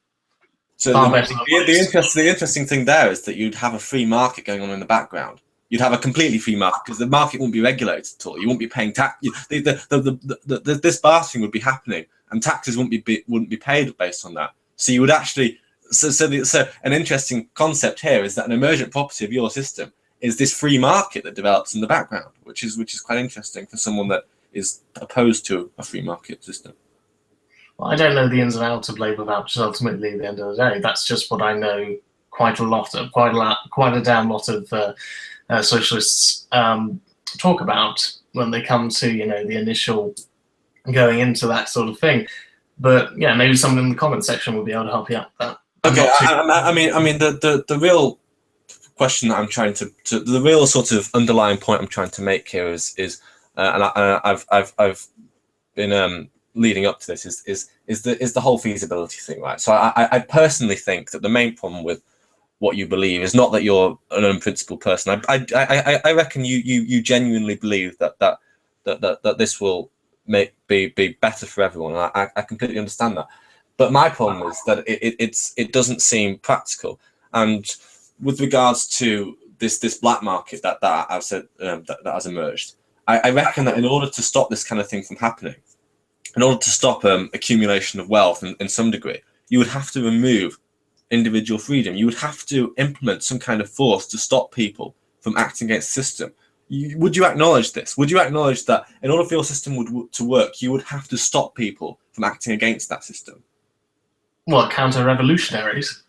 So the interesting thing there is that you'd have a free market going on in the background. You'd have a completely free market because the market wouldn't be regulated at all. You wouldn't be paying tax. This bartering would be happening, and taxes wouldn't be paid based on that. So you would actually. So an interesting concept here is that an emergent property of your system is this free market that develops in the background, which is quite interesting for someone that is opposed to a free market system. Well, I don't know the ins and outs of labour vouchers. Ultimately, at the end of the day, that's just what I know. Quite a damn lot of socialists talk about when they come to the initial going into that sort of thing. But yeah, maybe someone in the comment section will be able to help you out with that. Okay, I mean, the real question that I'm trying the real sort of underlying point I'm trying to make here is and I've been leading up to this is the whole feasibility thing, right? So I personally think that the main problem with what you believe is not that you're an unprincipled person. I reckon you genuinely believe that this will be better for everyone. I completely understand that. But my problem is that it doesn't seem practical. And with regards to this black market that I've said that has emerged, I reckon that in order to stop this kind of thing from happening, in order to stop accumulation of wealth in some degree, you would have to remove individual freedom. You would have to implement some kind of force to stop people from acting against the system. Would you acknowledge this? Would you acknowledge that in order for your system to work, you would have to stop people from acting against that system? What, counter-revolutionaries?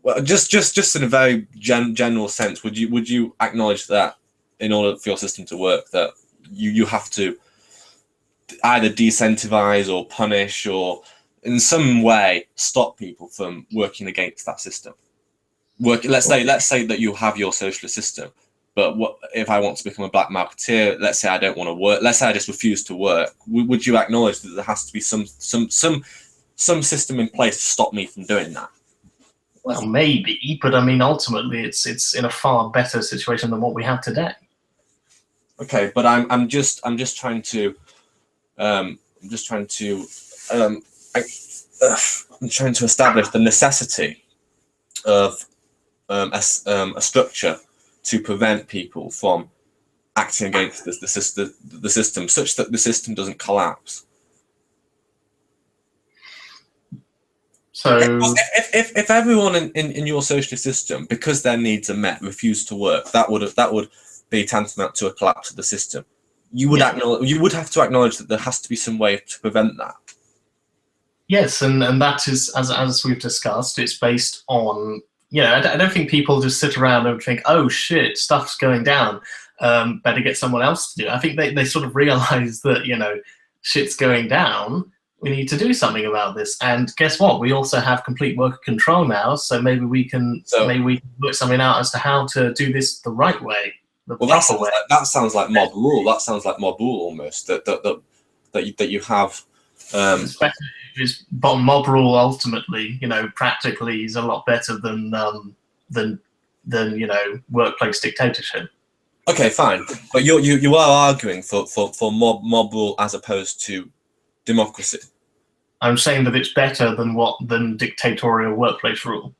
Well, just in a very general sense, would you acknowledge that in order for your system to work, that you have to either decentivize or punish or in some way stop people from working against that system? Let's say that you have your socialist system, but what if I want to become a black marketeer? Let's say I don't want to work. Let's say I just refuse to work. Would you acknowledge that there has to be some system in place to stop me from doing that? Well, maybe, but I mean, ultimately, it's in a far better situation than what we have today. Okay, but I'm just trying to establish the necessity of a structure to prevent people from acting against the system, such that the system doesn't collapse. So if everyone in your socialist system, because their needs are met, refused to work, that would be tantamount to a collapse of the system. You would you would have to acknowledge that there has to be some way to prevent that. Yes, and that is, as we've discussed, it's based on, I don't think people just sit around and think, oh shit, stuff's going down, better get someone else to do it. I think they sort of realize that, shit's going down, we need to do something about this. And guess what? We also have complete worker control now, so maybe we can work something out as to how to do this the right way, the proper way. That sounds like mob rule. That sounds like mob rule almost. That you have. It's mob rule ultimately, practically is a lot better than workplace dictatorship. Okay, fine, but you are arguing for mob rule as opposed to democracy. I'm saying that it's better than dictatorial workplace rule.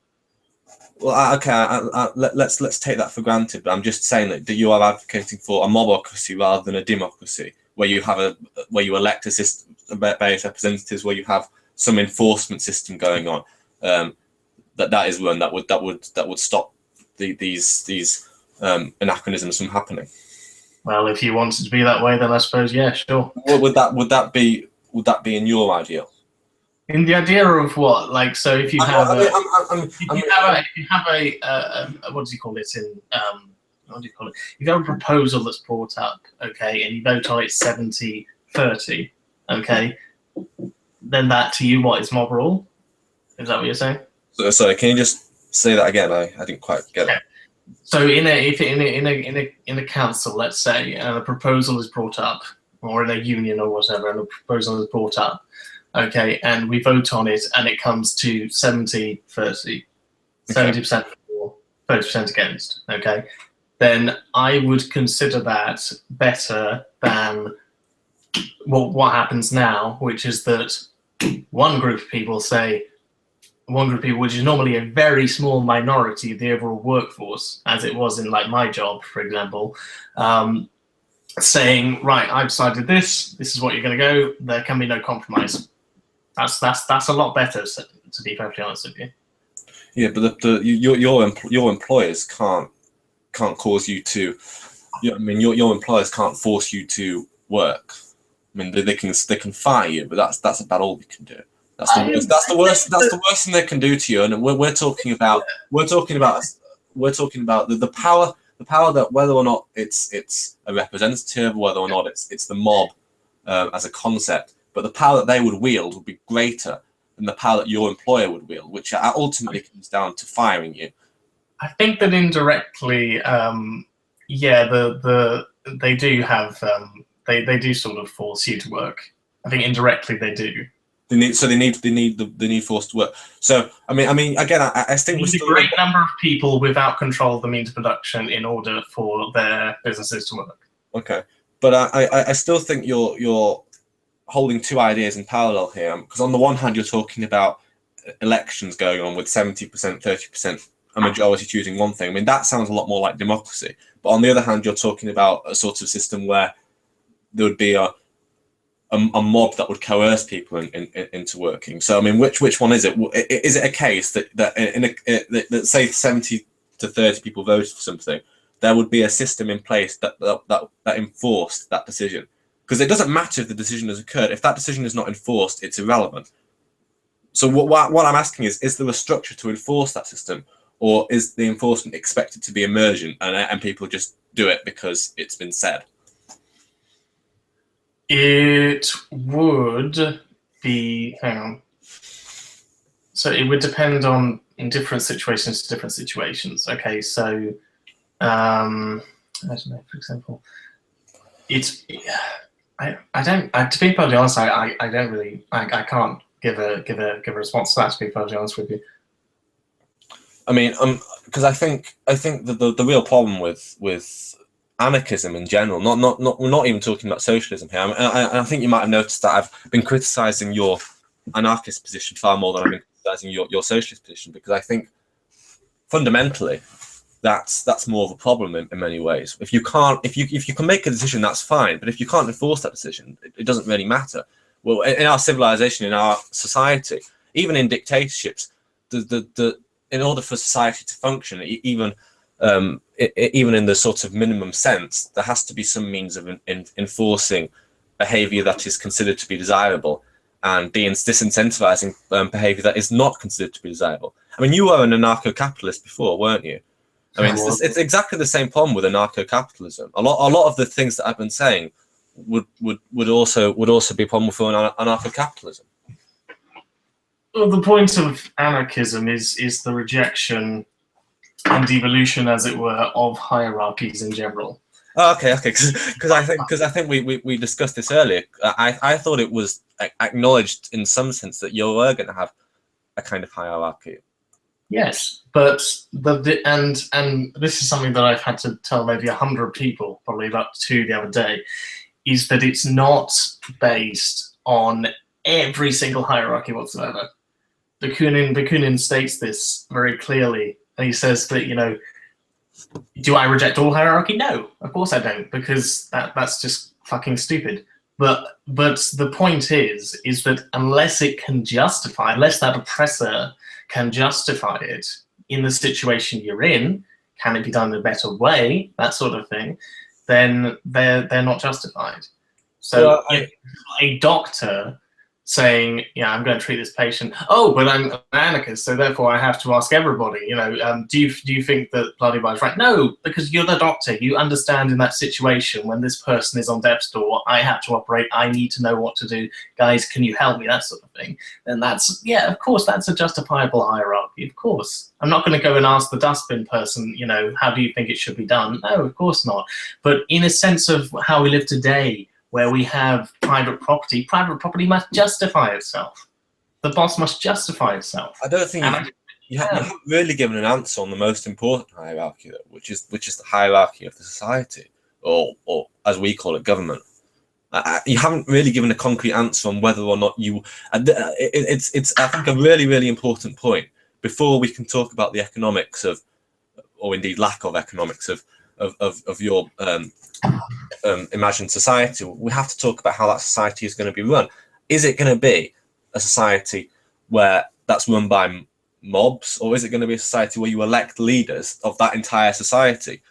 Well, okay, let's take that for granted. But I'm just saying that you are advocating for a mobocracy rather than a democracy, where you elect a system, various representatives, where you have some enforcement system going on. That is one that would stop these anachronisms from happening. Well, if you want it to be that way, then I suppose, yeah, sure. Would that be in your ideal? In the idea of what? Like, so if you have a what do you call it in what do you call it? If you have a proposal that's brought up, okay, and you vote on it 70-30, okay, then that to you, what is mob rule? Is that what you're saying? Sorry, can you just say that again? I didn't quite get it. So in a council, let's say, and a proposal is brought up, or in a union or whatever, and a proposal is brought up, okay, and we vote on it, and it comes to 70-30, 70% for, 30% against, okay, then I would consider that better than what happens now, which is that one group of people, which is normally a very small minority of the overall workforce, as it was in like my job, for example, saying, right, I've decided this is what you're going to go, there can be no compromise. That's a lot better, to be perfectly honest with you. Yeah, but your employers can't cause you to. Your employers can't force you to work. I mean, they can fire you, but that's about all they can do. That's the worst thing they can do to you. And we're talking about the power that, whether or not it's a representative, whether or not it's the mob as a concept, but the power that they would wield would be greater than the power that your employer would wield, which ultimately comes down to firing you. I think that indirectly, they do have they do sort of force you to work. I think indirectly they do. They need forced work. So I mean again, I think there's a great number of people without control of the means of production in order for their businesses to work. Okay, but I still think you're holding two ideas in parallel here, because on the one hand you're talking about elections going on with 70%, 30%, a majority choosing one thing. I mean, that sounds a lot more like democracy. But on the other hand, you're talking about a sort of system where there would be a mob that would coerce people into working. So I mean, which one is it? Is it a case that say 70 to 30 people voted for something, there would be a system in place that enforced that decision? Because it doesn't matter if the decision has occurred. If that decision is not enforced, it's irrelevant. So what I'm asking is there a structure to enforce that system, or is the enforcement expected to be emergent and people just do it because it's been said? It would be, hang on. So it would depend on in different situations to different situations. Okay, so I don't know, for example, I don't, to be perfectly honest, I don't really, I can't give a response to that, to be perfectly honest with you. I mean, because I think the real problem with anarchism in general, we're not even talking about socialism here. I think you might have noticed that I've been criticizing your anarchist position far more than I've been criticizing your socialist position, because I think fundamentally that's more of a problem in many ways. If you can make a decision, that's fine, but if you can't enforce that decision, it doesn't really matter. Well, in our civilization, in our society, even in dictatorships, in order for society to function, even in the sort of minimum sense, there has to be some means of enforcing behavior that is considered to be desirable, and disincentivizing behavior that is not considered to be desirable. I mean, you were an anarcho-capitalist before, weren't you? I mean, it's exactly the same problem with anarcho-capitalism. A lot of the things that I've been saying would also be a problem for anarcho-capitalism. Well, the point of anarchism is the rejection and evolution, as it were, of hierarchies in general. Oh, okay, because I think we discussed this earlier. I thought it was acknowledged in some sense that you were going to have a kind of hierarchy. Yes, but and this is something that I've had to tell maybe 100 people, probably about 2 the other day, is that it's not based on every single hierarchy whatsoever. Bakunin states this very clearly, and he says that, you know, do I reject all hierarchy? No, of course I don't, because that's just fucking stupid. But the point is that unless that oppressor can justify it in the situation you're in, can it be done in a better way, that sort of thing, then they're not justified. So if a doctor saying, yeah, I'm going to treat this patient. Oh, but I'm an anarchist, so therefore I have to ask everybody, you know, do you think that bloody blah is right? No, because you're the doctor. You understand in that situation when this person is on death's door, I have to operate, I need to know what to do. Guys, can you help me? That sort of thing. And that's, yeah, of course, that's a justifiable hierarchy, of course. I'm not going to go and ask the dustbin person, you know, how do you think it should be done? No, of course not. But in a sense of how we live today, where we have private property must justify itself. The boss must justify itself. I don't think you haven't really given an answer on the most important hierarchy, though, which is the hierarchy of the society, or as we call it, government. You haven't really given a concrete answer on whether or not you. It's I think a really important point before we can talk about the economics of, or indeed lack of economics of your imagined society. We have to talk about how that society is going to be run. Is it going to be a society where that's run by mobs, or is it going to be a society where you elect leaders of that entire society,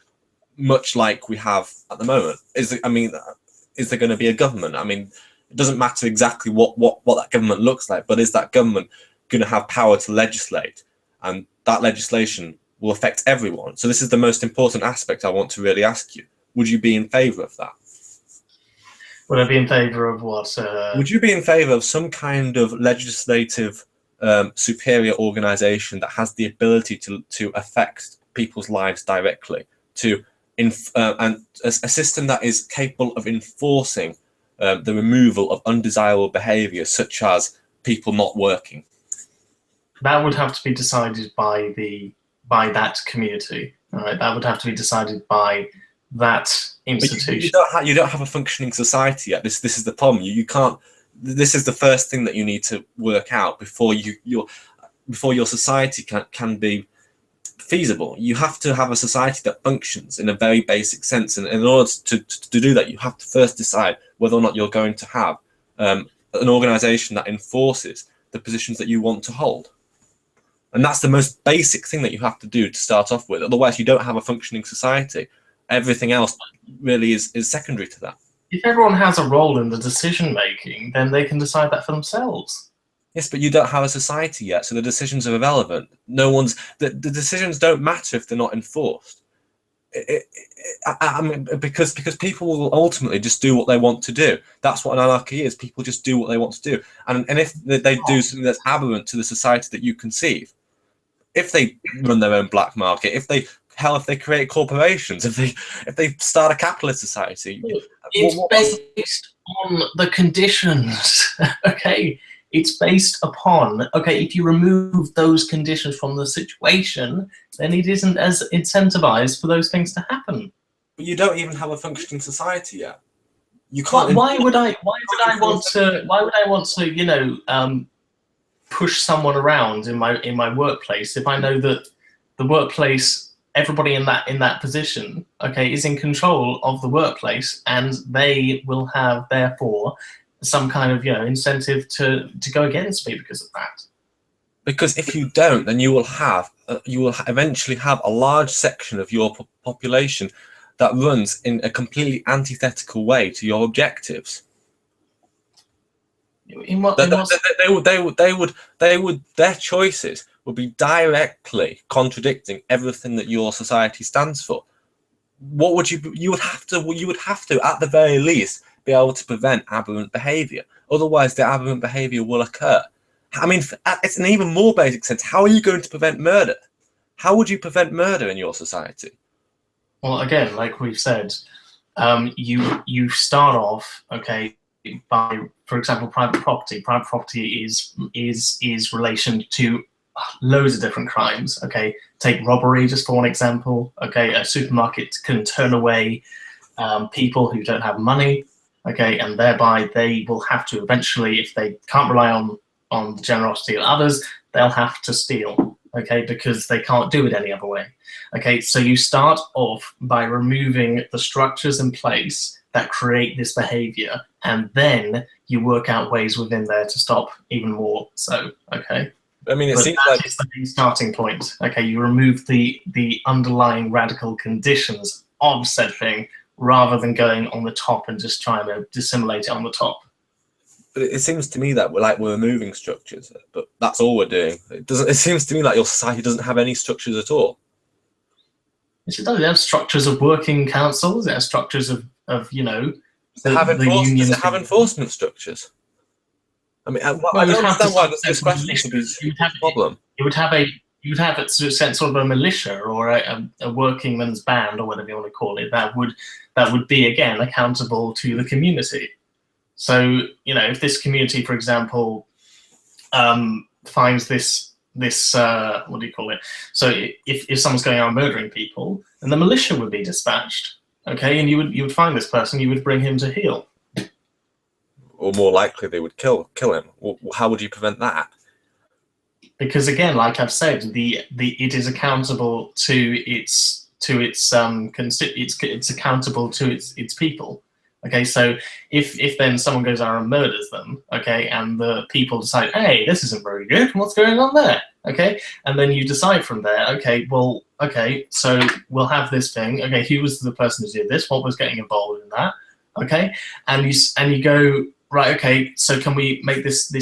much like we have at the moment? Is there going to be a government? I mean, it doesn't matter exactly what that government looks like, but is that government going to have power to legislate, and that legislation will affect everyone? So this is the most important aspect I want to really ask you. Would you be in favour of that? Would I be in favour of what? Would you be in favour of some kind of legislative superior organisation that has the ability to affect people's lives directly, and a system that is capable of enforcing the removal of undesirable behaviour, such as people not working? That would have to be decided by that community. All right, that would have to be decided by that institution. You don't have a functioning society yet. This is the problem. You can't. This is the first thing that you need to work out before your society can be feasible. You have to have a society that functions in a very basic sense, and in order to do that, you have to first decide whether or not you're going to have an organisation that enforces the positions that you want to hold. And that's the most basic thing that you have to do to start off with. Otherwise, you don't have a functioning society. Everything else really is secondary to that. If everyone has a role in the decision making, then they can decide that for themselves. Yes, but you don't have a society yet, so the decisions are irrelevant. No one's the decisions don't matter if they're not enforced. I mean, because people will ultimately just do what they want to do. That's what an anarchy is. People just do what they want to do, and if they do something that's aberrant to the society that you conceive, if they run their own black market, if they create corporations, if they start a capitalist society, it's based on the conditions. Okay, it's based upon, okay, if you remove those conditions from the situation, then it isn't as incentivized for those things to happen. But you don't even have a functioning society yet. You can't. Why would I want to, you know, push someone around in my workplace if I know that the workplace, everybody in that position, okay, is in control of the workplace, and they will have therefore some kind of, you know, incentive to go against me because of that. Because if you don't, then you will eventually have a large section of your population that runs in a completely antithetical way to your objectives. Their choices would be directly contradicting everything that your society stands for. What would you would have to at the very least be able to prevent aberrant behavior. Otherwise, the aberrant behavior will occur. I mean, it's an even more basic sense. How are you going to prevent murder? How would you prevent murder in your society? Well, again, like we've said, you start off, okay, by, for example, private property. Private property is relation to loads of different crimes. Okay, take robbery just for one example. Okay, a supermarket can turn away people who don't have money. Okay, and thereby they will have to eventually, if they can't rely on the generosity of others, they'll have to steal. Okay, because they can't do it any other way. Okay, so you start off by removing the structures in place that create this behavior, and then you work out ways within there to stop even more so. Okay, I mean, it seems like it's the main starting point. Okay, you remove the underlying radical conditions of said thing rather than going on the top and just trying to dissimulate it on the top. But it seems to me that we're removing structures, but that's all we're doing. It seems to me like your society doesn't have any structures at all. Yes, it does. It has structures of working councils. It has structures of you know, does it have enforcement structures? I mean, I don't understand why this question should be a problem. You would have a sort of a militia or a working men's band or whatever you want to call it. That would be again accountable to the community. So, you know, if this community, for example, finds this what do you call it? So if someone's going around murdering people, then the militia would be dispatched. Okay, and you would find this person, you would bring him to heel. Or more likely, they would kill him. Well, how would you prevent that? Because again, like I've said, it is accountable to it's accountable to its people. Okay, so if then someone goes out and murders them, okay, and the people decide, hey, this isn't very good, what's going on there? Okay, and then you decide from there, okay, well, okay, so we'll have this thing, okay, who was the person who did this, what was getting involved in that, okay, and you go, right, okay, so can we make this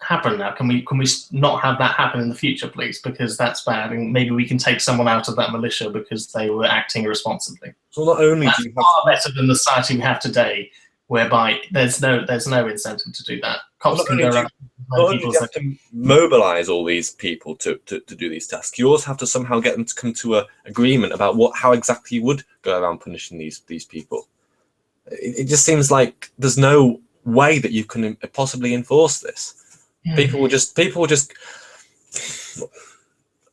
happen now? Can we not have that happen in the future, please? Because that's bad, and maybe we can take someone out of that militia because they were acting irresponsibly. So not only that's do you have far better than the society we have today, whereby there's no incentive to do that. Cops can go around. Not only do you have to mobilize all these people to do these tasks, you also have to somehow get them to come to an agreement about how exactly you would go around punishing these people. It just seems like there's no way that you can possibly enforce this. People will just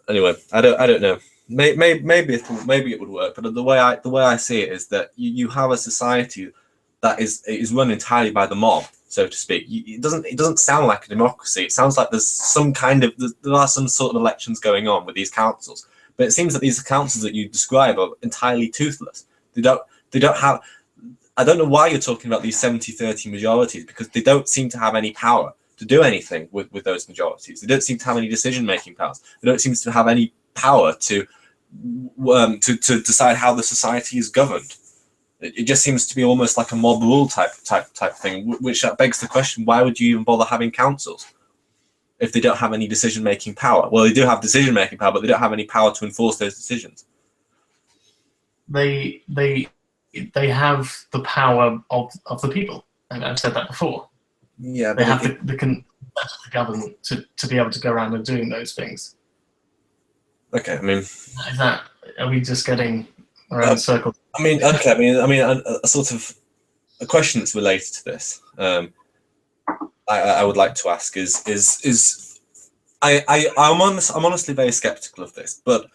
anyway. I don't know. Maybe it would work, but the way I see it is that you have a society that is run entirely by the mob, so to speak. It doesn't sound like a democracy. It sounds like there are some sort of elections going on with these councils, but it seems that these councils that you describe are entirely toothless. They don't have. I don't know why you're talking about these 70-30 majorities, because they don't seem to have any power to do anything with those majorities. They don't seem to have any decision-making powers. They don't seem to have any power to decide how the society is governed. It just seems to be almost like a mob rule type thing, which begs the question: why would you even bother having councils if they don't have any decision-making power? Well, they do have decision-making power, but they don't have any power to enforce those decisions. They have the power of the people, and I've said that before. Yeah, they have the government to be able to go around and doing those things. Okay, I mean, are we just getting around in circles? I mean, okay, I mean, a sort of a question that's related to this. I would like to ask is I'm honestly very skeptical of this, but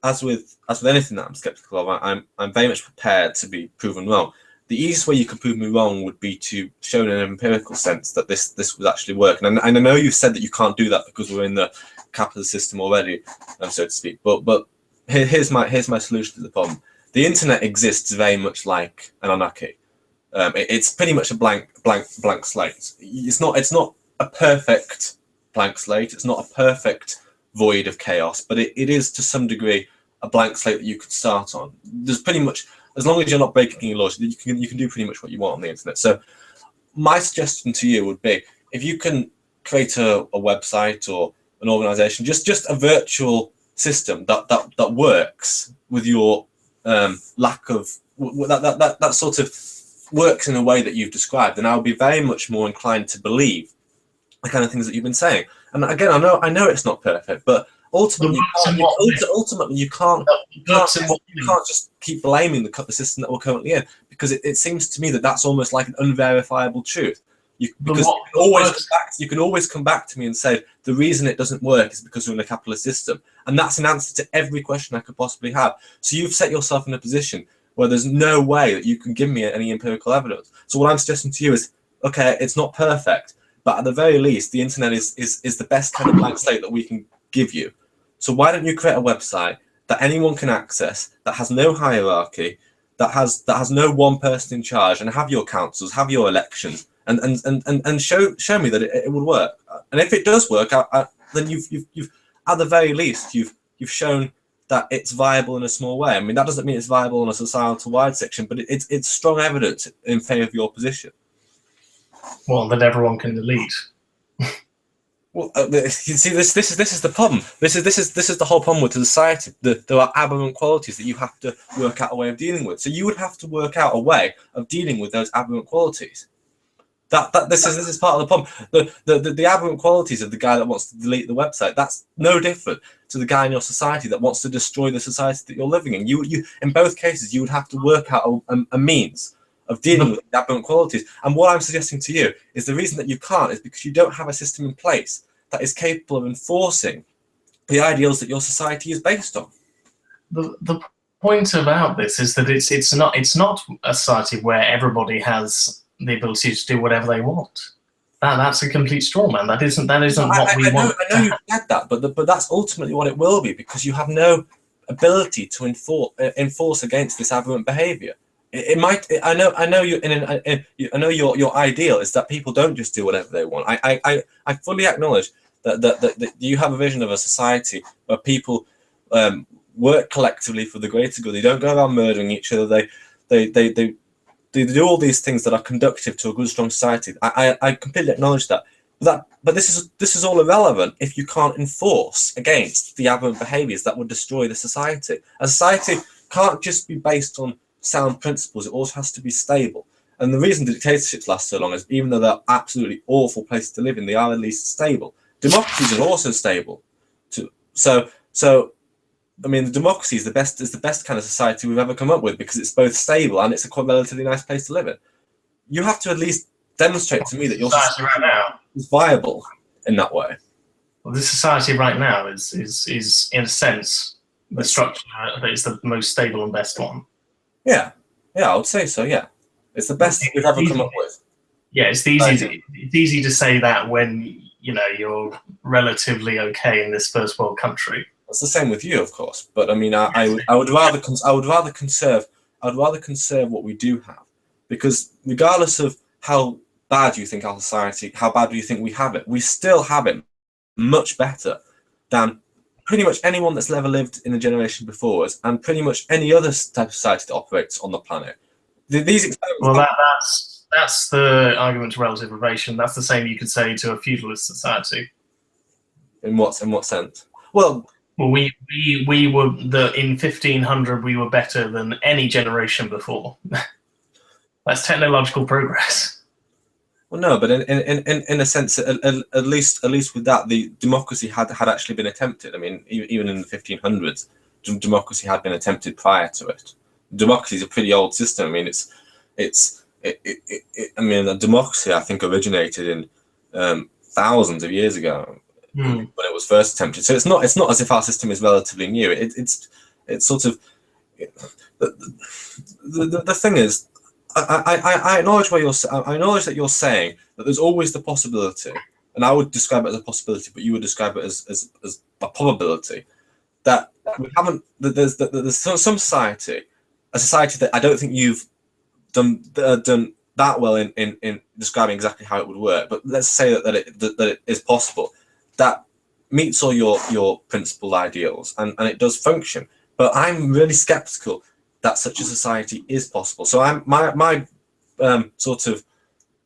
as with anything that I'm skeptical of, I'm very much prepared to be proven wrong. The easiest way you can prove me wrong would be to show in an empirical sense that this would actually work. And I know you've said that you can't do that because we're in the capitalist system already, so to speak. But here's my solution to the problem. The internet exists very much like an anarchy. It's pretty much a blank slate. It's not a perfect blank slate. It's not a perfect void of chaos, but it is to some degree a blank slate that you could start on. There's pretty much, as long as you're not breaking any laws, you can do pretty much what you want on the internet. So my suggestion to you would be, if you can create a website or an organization, just a virtual system that works with your lack of that sort of works in a way that you've described, then I would be very much more inclined to believe the kind of things that you've been saying. And again, I know it's not perfect, but ultimately you can't just keep blaming the system that we're currently in, because it seems to me that that's almost like an unverifiable truth. Because you can always come back to me and say the reason it doesn't work is because we're in a capitalist system, and that's an answer to every question I could possibly have. So you've set yourself in a position where there's no way that you can give me any empirical evidence. So what I'm suggesting to you is, okay, it's not perfect, but at the very least, the internet is the best kind of blank slate that we can give you. So why don't you create a website that anyone can access, that has no hierarchy, that has no one person in charge, and have your councils, have your elections, and show me that it will work. And if it does work, then you've at the very least you've shown that it's viable in a small way. I mean, that doesn't mean it's viable on a societal wide section, but it's strong evidence in favour of your position. Well, that everyone can delete. Well, you see, this is the problem. This is the whole problem with the society. There are aberrant qualities that you have to work out a way of dealing with. So you would have to work out a way of dealing with those aberrant qualities. This is part of the problem. The aberrant qualities of the guy that wants to delete the website, that's no different to the guy in your society that wants to destroy the society that you're living in. You in both cases, you would have to work out a means of dealing with the aberrant qualities. And what I'm suggesting to you is the reason that you can't is because you don't have a system in place that is capable of enforcing the ideals that your society is based on. The point about this is that it's not a society where everybody has the ability to do whatever they want. That's a complete straw man. That isn't what we want. I know you said that, but that's ultimately what it will be, because you have no ability to enforce against this aberrant behaviour. It might. I know you. I know your ideal is that people don't just do whatever they want. I fully acknowledge that you have a vision of a society where people work collectively for the greater good. They don't go around murdering each other. They do all these things that are conducive to a good, strong society. I completely acknowledge that. But this is all irrelevant if you can't enforce against the aberrant behaviours that would destroy the society. A society can't just be based on sound principles. It also has to be stable. And the reason dictatorships last so long is, even though they're absolutely awful places to live in, they are at least stable. Democracies are also stable. So I mean, the democracy is the best kind of society we've ever come up with, because it's both stable and it's a quite relatively nice place to live in. You have to at least demonstrate to me that your society right now is viable in that way. Well, this society right now is in a sense the structure that is the most stable and best one. Yeah, I would say so. Yeah, it's the best we've ever come up with. Yeah, it's easy to say that when you're relatively okay in this first world country. It's the same with you, of course. But I mean, I would rather conserve what we do have, because regardless of how bad you think our society, how bad do you think we have it, we still have it much better than pretty much anyone that's ever lived in a generation before us, and pretty much any other type of society that operates on the planet. these experiments. Well, that's the argument to relative relation. That's the same you could say to a feudalist society. In what sense? Well, we were in 1500 we were better than any generation before. That's technological progress. Well, no, but in a sense, at least with that, the democracy had actually been attempted. I mean, even in the 1500s, democracy had been attempted prior to it. Democracy is a pretty old system. I mean, I mean, the democracy, I think, originated in thousands of years ago when it was first attempted. So it's not as if our system is relatively new. It's sort of the thing is, I acknowledge I acknowledge that you're saying that there's always the possibility, and I would describe it as a possibility, but you would describe it as a probability that we haven't. That there's some society, a society that I don't think you've done that well in describing exactly how it would work. But let's say that it is possible, that meets all your principled ideals and it does function. But I'm really skeptical that such a society is possible. So my sort of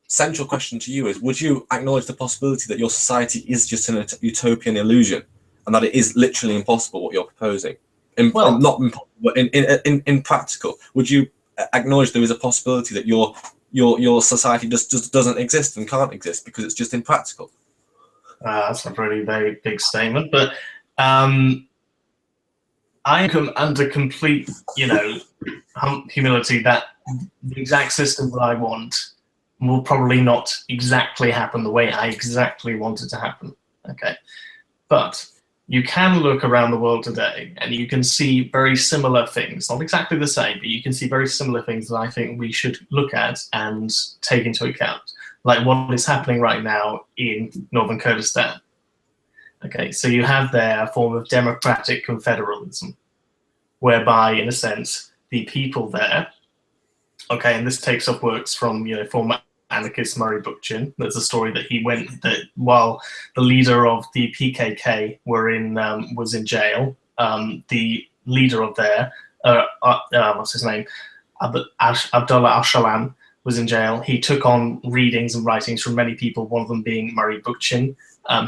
central question to you is: would you acknowledge the possibility that your society is just an utopian illusion, and that it is literally impossible what you're proposing? Not impossible, in practical. Would you acknowledge there is a possibility that your society just doesn't exist and can't exist because it's just impractical? That's a really very big statement, but I am under complete, humility that the exact system that I want will probably not exactly happen the way I exactly want it to happen. Okay, but you can look around the world today and you can see very similar things, not exactly the same, but you can see very similar things that I think we should look at and take into account, like what is happening right now in northern Kurdistan. Okay, so you have there a form of democratic confederalism, whereby, in a sense, the people there, okay, and this takes up works from former anarchist Murray Bookchin. There's a story that he went that while the leader of the PKK was in jail, the leader of there, what's his name, Abdullah Öcalan, was in jail. He took on readings and writings from many people, one of them being Murray Bookchin.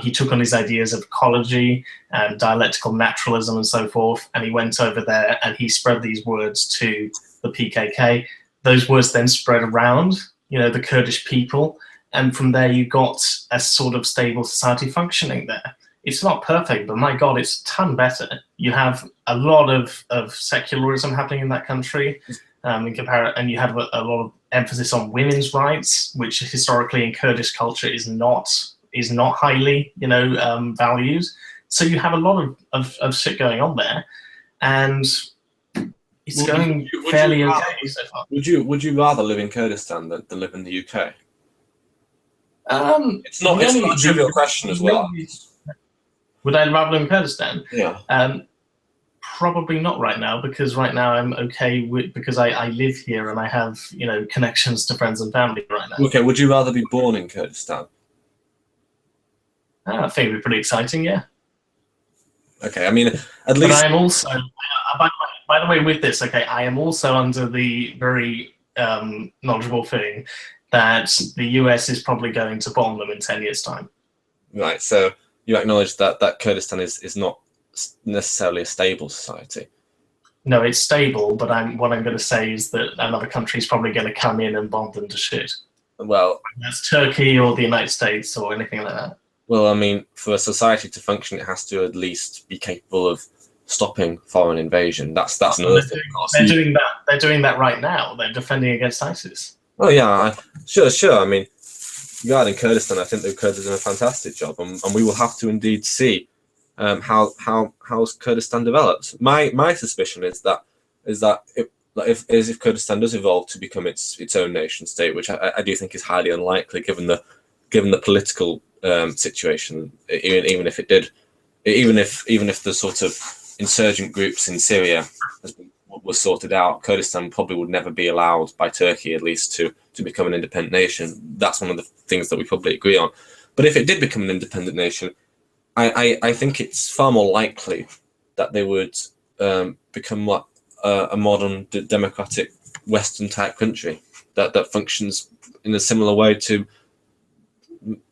He took on his ideas of ecology and dialectical naturalism and so forth, and he went over there and he spread these words to the PKK. Those words then spread around, the Kurdish people, and from there you got a sort of stable society functioning there. It's not perfect, but my God, it's a ton better. You have a lot of secularism happening in that country, and you have a lot of emphasis on women's rights, which historically in Kurdish culture is not highly, valued. So you have a lot of shit going on there, and it's going fairly okay so far. Would you rather live in Kurdistan than live in the UK? It's not a trivial question as well. Would I rather live in Kurdistan? Yeah. Probably not right now, because right now I'm okay because I live here and I have connections to friends and family right now. Okay. Would you rather be born in Kurdistan? I think it'd be pretty exciting, yeah. Okay, I mean, at least. But I am also, by the way, with this, okay, I am also under the very knowledgeable thing that the US is probably going to bomb them in 10 years' time. Right, so you acknowledge that Kurdistan is not necessarily a stable society. No, it's stable, but what I'm going to say is that another country is probably going to come in and bomb them to shit. Well, that's Turkey or the United States or anything like that. Well, I mean, for a society to function, it has to at least be capable of stopping foreign invasion. That's another thing. They're doing that. They're doing that right now. They're defending against ISIS. Oh yeah, sure. I mean, regarding Kurdistan, I think the Kurds are doing a fantastic job, and we will have to indeed see how Kurdistan develops. My suspicion is that if Kurdistan does evolve to become its own nation state, which I do think is highly unlikely given the political situation, even if it did, even if the sort of insurgent groups in Syria were sorted out, Kurdistan probably would never be allowed by Turkey, at least, to become an independent nation. That's one of the things that we probably agree on. But if it did become an independent nation, I think it's far more likely that they would become a modern democratic Western type country that functions in a similar way to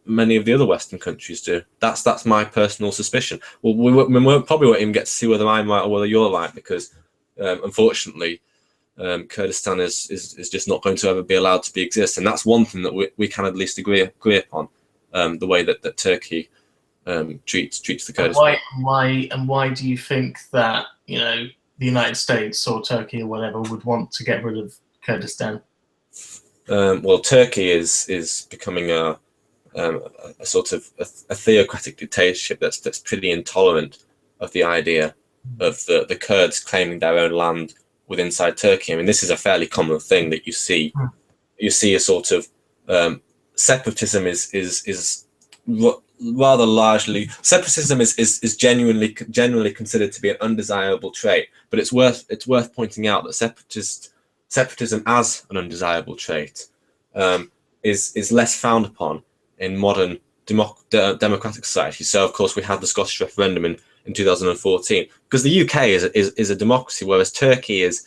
many of the other Western countries do. That's my personal suspicion. Well, we probably won't even get to see whether I'm right or whether you're right, because unfortunately, Kurdistan is just not going to ever be allowed to be exist, and that's one thing that we can at least agree upon. The way that Turkey treats the Kurdistan. Why do you think that, you know, the United States or Turkey or whatever would want to get rid of Kurdistan? Well, Turkey is becoming a sort of a theocratic dictatorship that's pretty intolerant of the idea of the Kurds claiming their own land within inside Turkey. I mean, this is a fairly common thing that you see. You see a sort of separatism is rather largely separatism is generally considered to be an undesirable trait, but it's worth pointing out that separatism as an undesirable trait is less frowned upon in modern democratic society. So of course we had the Scottish referendum in 2014, because the UK is a democracy, whereas Turkey is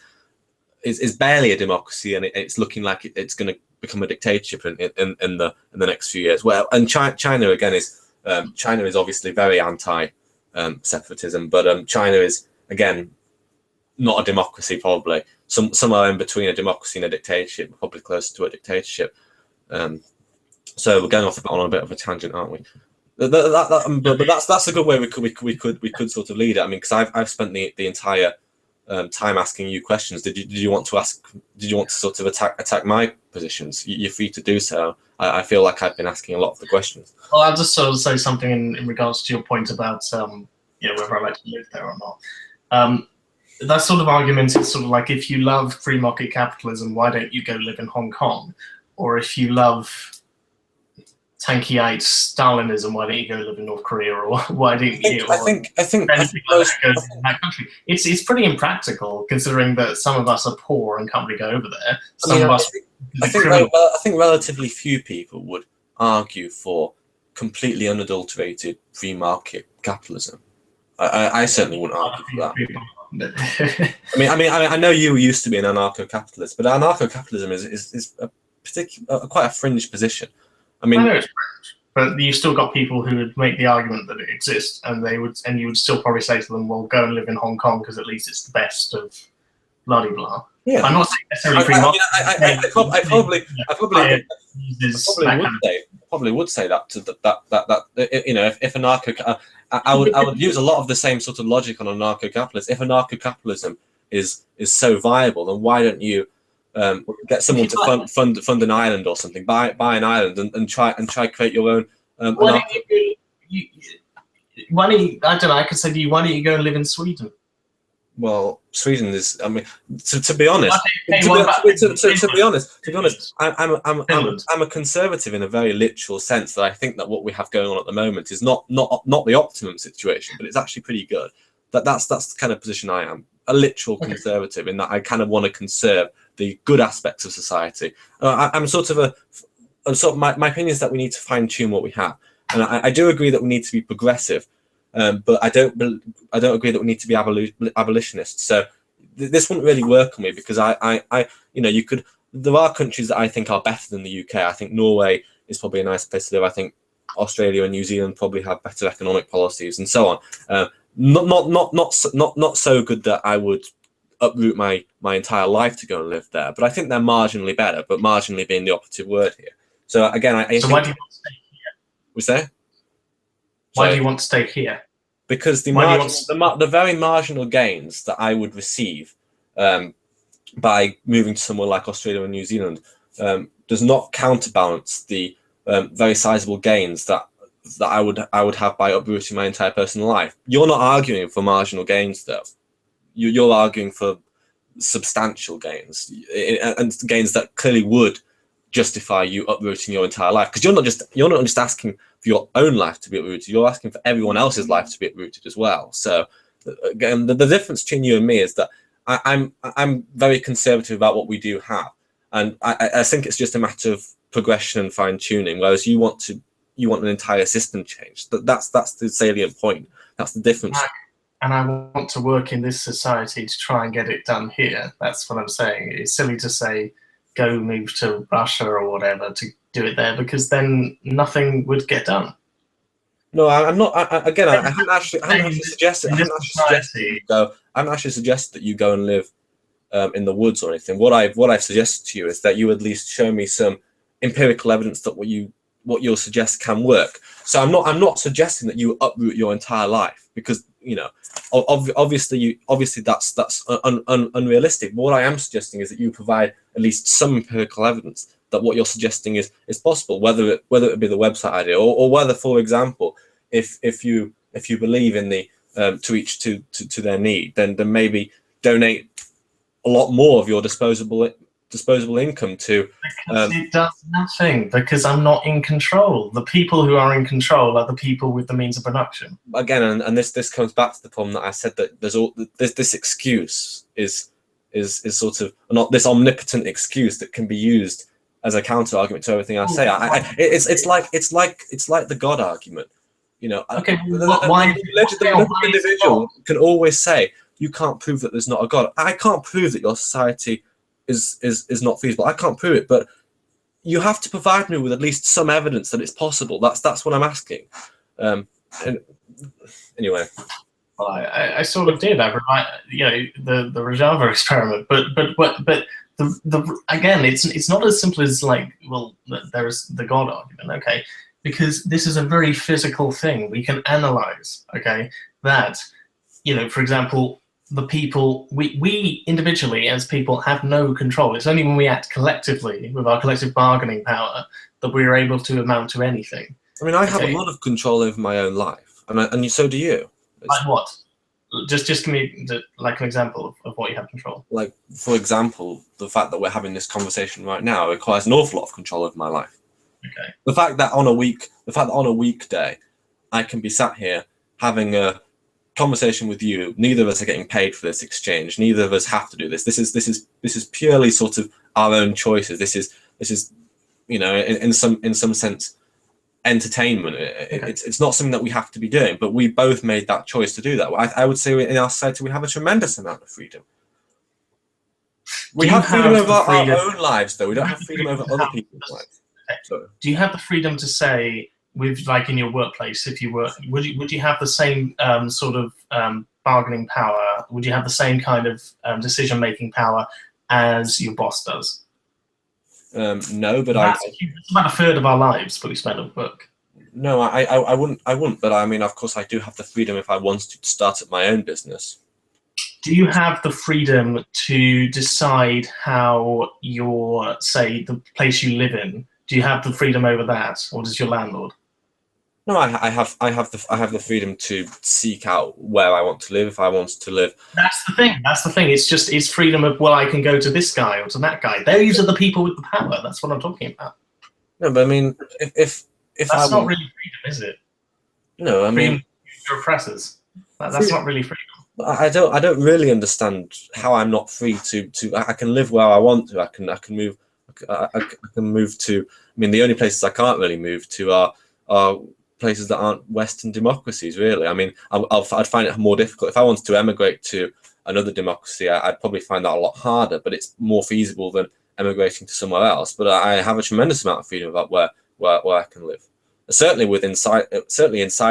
barely a democracy, and it's looking like it's going to become a dictatorship in the next few years. Well, and China again is obviously very anti separatism, but China is again not a democracy, probably somewhere in between a democracy and a dictatorship, probably closer to a dictatorship. So we're going off on a bit of a tangent, aren't we? But that's a good way we could sort of lead it. I mean, because I've spent the entire time asking you questions. Did you want to sort of attack my positions? You're free to do so. I feel like I've been asking a lot of the questions. Well, I'll just sort of say something in regards to your point about whether I like to live there or not. That sort of argument is sort of like, if you love free market capitalism, why don't you go live in Hong Kong? Or if you love Tankiite Stalinism, why don't you go live in North Korea? Or why don't you? I think most go in that country. It's pretty impractical, considering that some of us are poor and can't really go over there. I think relatively few people would argue for completely unadulterated free market capitalism. I certainly wouldn't argue for that. I know you used to be an anarcho-capitalist, but anarcho-capitalism is quite a fringe position. I know it's fringe, but you've still got people who would make the argument that it exists, and you would still probably say to them, "Well, go and live in Hong Kong because at least it's the best of blah de blah." Yeah, I'm not saying necessarily free market. I probably would say that to that if anarcho. I would use a lot of the same sort of logic on anarcho-capitalism. If anarcho-capitalism is so viable, then why don't you get someone to fund an island or something, buy an island and try create your own. Why don't you? I don't know. I could say to you, why don't you go and live in Sweden? Well, Sweden is. I mean, to be honest, to be honest, I'm a conservative in a very literal sense, that I think that what we have going on at the moment is not the optimum situation, but it's actually pretty good. That's the kind of position I am. A literal conservative, in that I kind of want to conserve the good aspects of society. I'm sort of my opinion is that we need to fine tune what we have, and I do agree that we need to be progressive. But I don't agree that we need to be abolitionists. So this wouldn't really work on me, because there are countries that I think are better than the UK. I think Norway is probably a nice place to live. I think Australia and New Zealand probably have better economic policies, and so on. Not so good that I would uproot my entire life to go and live there. But I think they're marginally better. But marginally being the operative word here. So again, why do you want to stay here? Was there? Why do you want to stay here? Because the very marginal gains that I would receive by moving to somewhere like Australia and New Zealand does not counterbalance the very sizable gains that I would have by uprooting my entire personal life. You're not arguing for marginal gains, though. You're arguing for substantial gains, and gains that clearly would justify you uprooting your entire life, because you're not just asking for your own life to be uprooted, you're asking for everyone else's life to be uprooted as well. So again, the difference between you and me is that I'm very conservative about what we do have, and I think it's just a matter of progression and fine-tuning, whereas you want an entire system changed. That's the salient point. That's the difference. and I want to work in this society to try and get it done here. That's what I'm saying. It's silly to say, go move to Russia or whatever to do it there, because then nothing would get done. No, I'm not. Again, I haven't actually suggested. In this society, I haven't actually suggested that you go and live in the woods or anything. What I've suggested to you is that you at least show me some empirical evidence that what you'll suggest can work. So I'm not suggesting that you uproot your entire life, because obviously that's unrealistic. But what I am suggesting is that you provide at least some empirical evidence that what you're suggesting is possible, whether it be the website idea, or whether, for example, if you believe in the to each to their need, then maybe donate a lot more of your disposable income to. Because it does nothing, because I'm not in control. The people who are in control are the people with the means of production. Again, and this comes back to the problem that I said, that this excuse is sort of not this omnipotent excuse that can be used as a counter argument to everything I say. It's like the God argument. Okay, the individual can always say, you can't prove that there's not a God. I can't prove that your society is not feasible. I can't prove it, but you have to provide me with at least some evidence that it's possible. That's what I'm asking. And anyway. Well, I sort of did. The Rojava experiment, but again, it's not as simple as like, well, there's the God argument, okay? Because this is a very physical thing. We can analyze, okay, that, for example, the people, we individually as people have no control. It's only when we act collectively with our collective bargaining power that we're able to amount to anything. I mean, I have a lot of control over my own life, and so do you. Like what? Just give me like an example of what you have control. Like, for example, the fact that we're having this conversation right now requires an awful lot of control over my life. Okay. The fact that on a weekday I can be sat here having a conversation with you, neither of us are getting paid for this exchange, neither of us have to do this. This is purely sort of our own choices. This is in some sense entertainment. It's not something that we have to be doing, but we both made that choice to do that. I would say in our society we have a tremendous amount of freedom. We have freedom over our own lives, though. We don't have freedom over other people's lives. So, do you have the freedom to say, with like in your workplace, if you were, would you have the same sort of bargaining power? Would you have the same kind of decision-making power as your boss does? No, but it's about a third of our lives that we spend at work. No, I wouldn't. But I mean, of course, I do have the freedom if I wanted to start up my own business. Do you have the freedom to decide how say, the place you live in? Do you have the freedom over that, or does your landlord? No, I have the freedom to seek out where I want to live if I want to live. That's the thing. It's freedom of, well, I can go to this guy or to that guy. Those are the people with the power. That's what I'm talking about. No, but I mean, if that's not really freedom, is it? No, I mean, your oppressors. That's not really freedom. I don't really understand how I'm not free to. I can live where I want to. I can move. I can move to. I mean, the only places I can't really move to are places that aren't Western democracies, really. I mean, I'd find it more difficult if I wanted to emigrate to another democracy. I'd probably find that a lot harder, but it's more feasible than emigrating to somewhere else. But I have a tremendous amount of freedom about where I can live. Certainly inside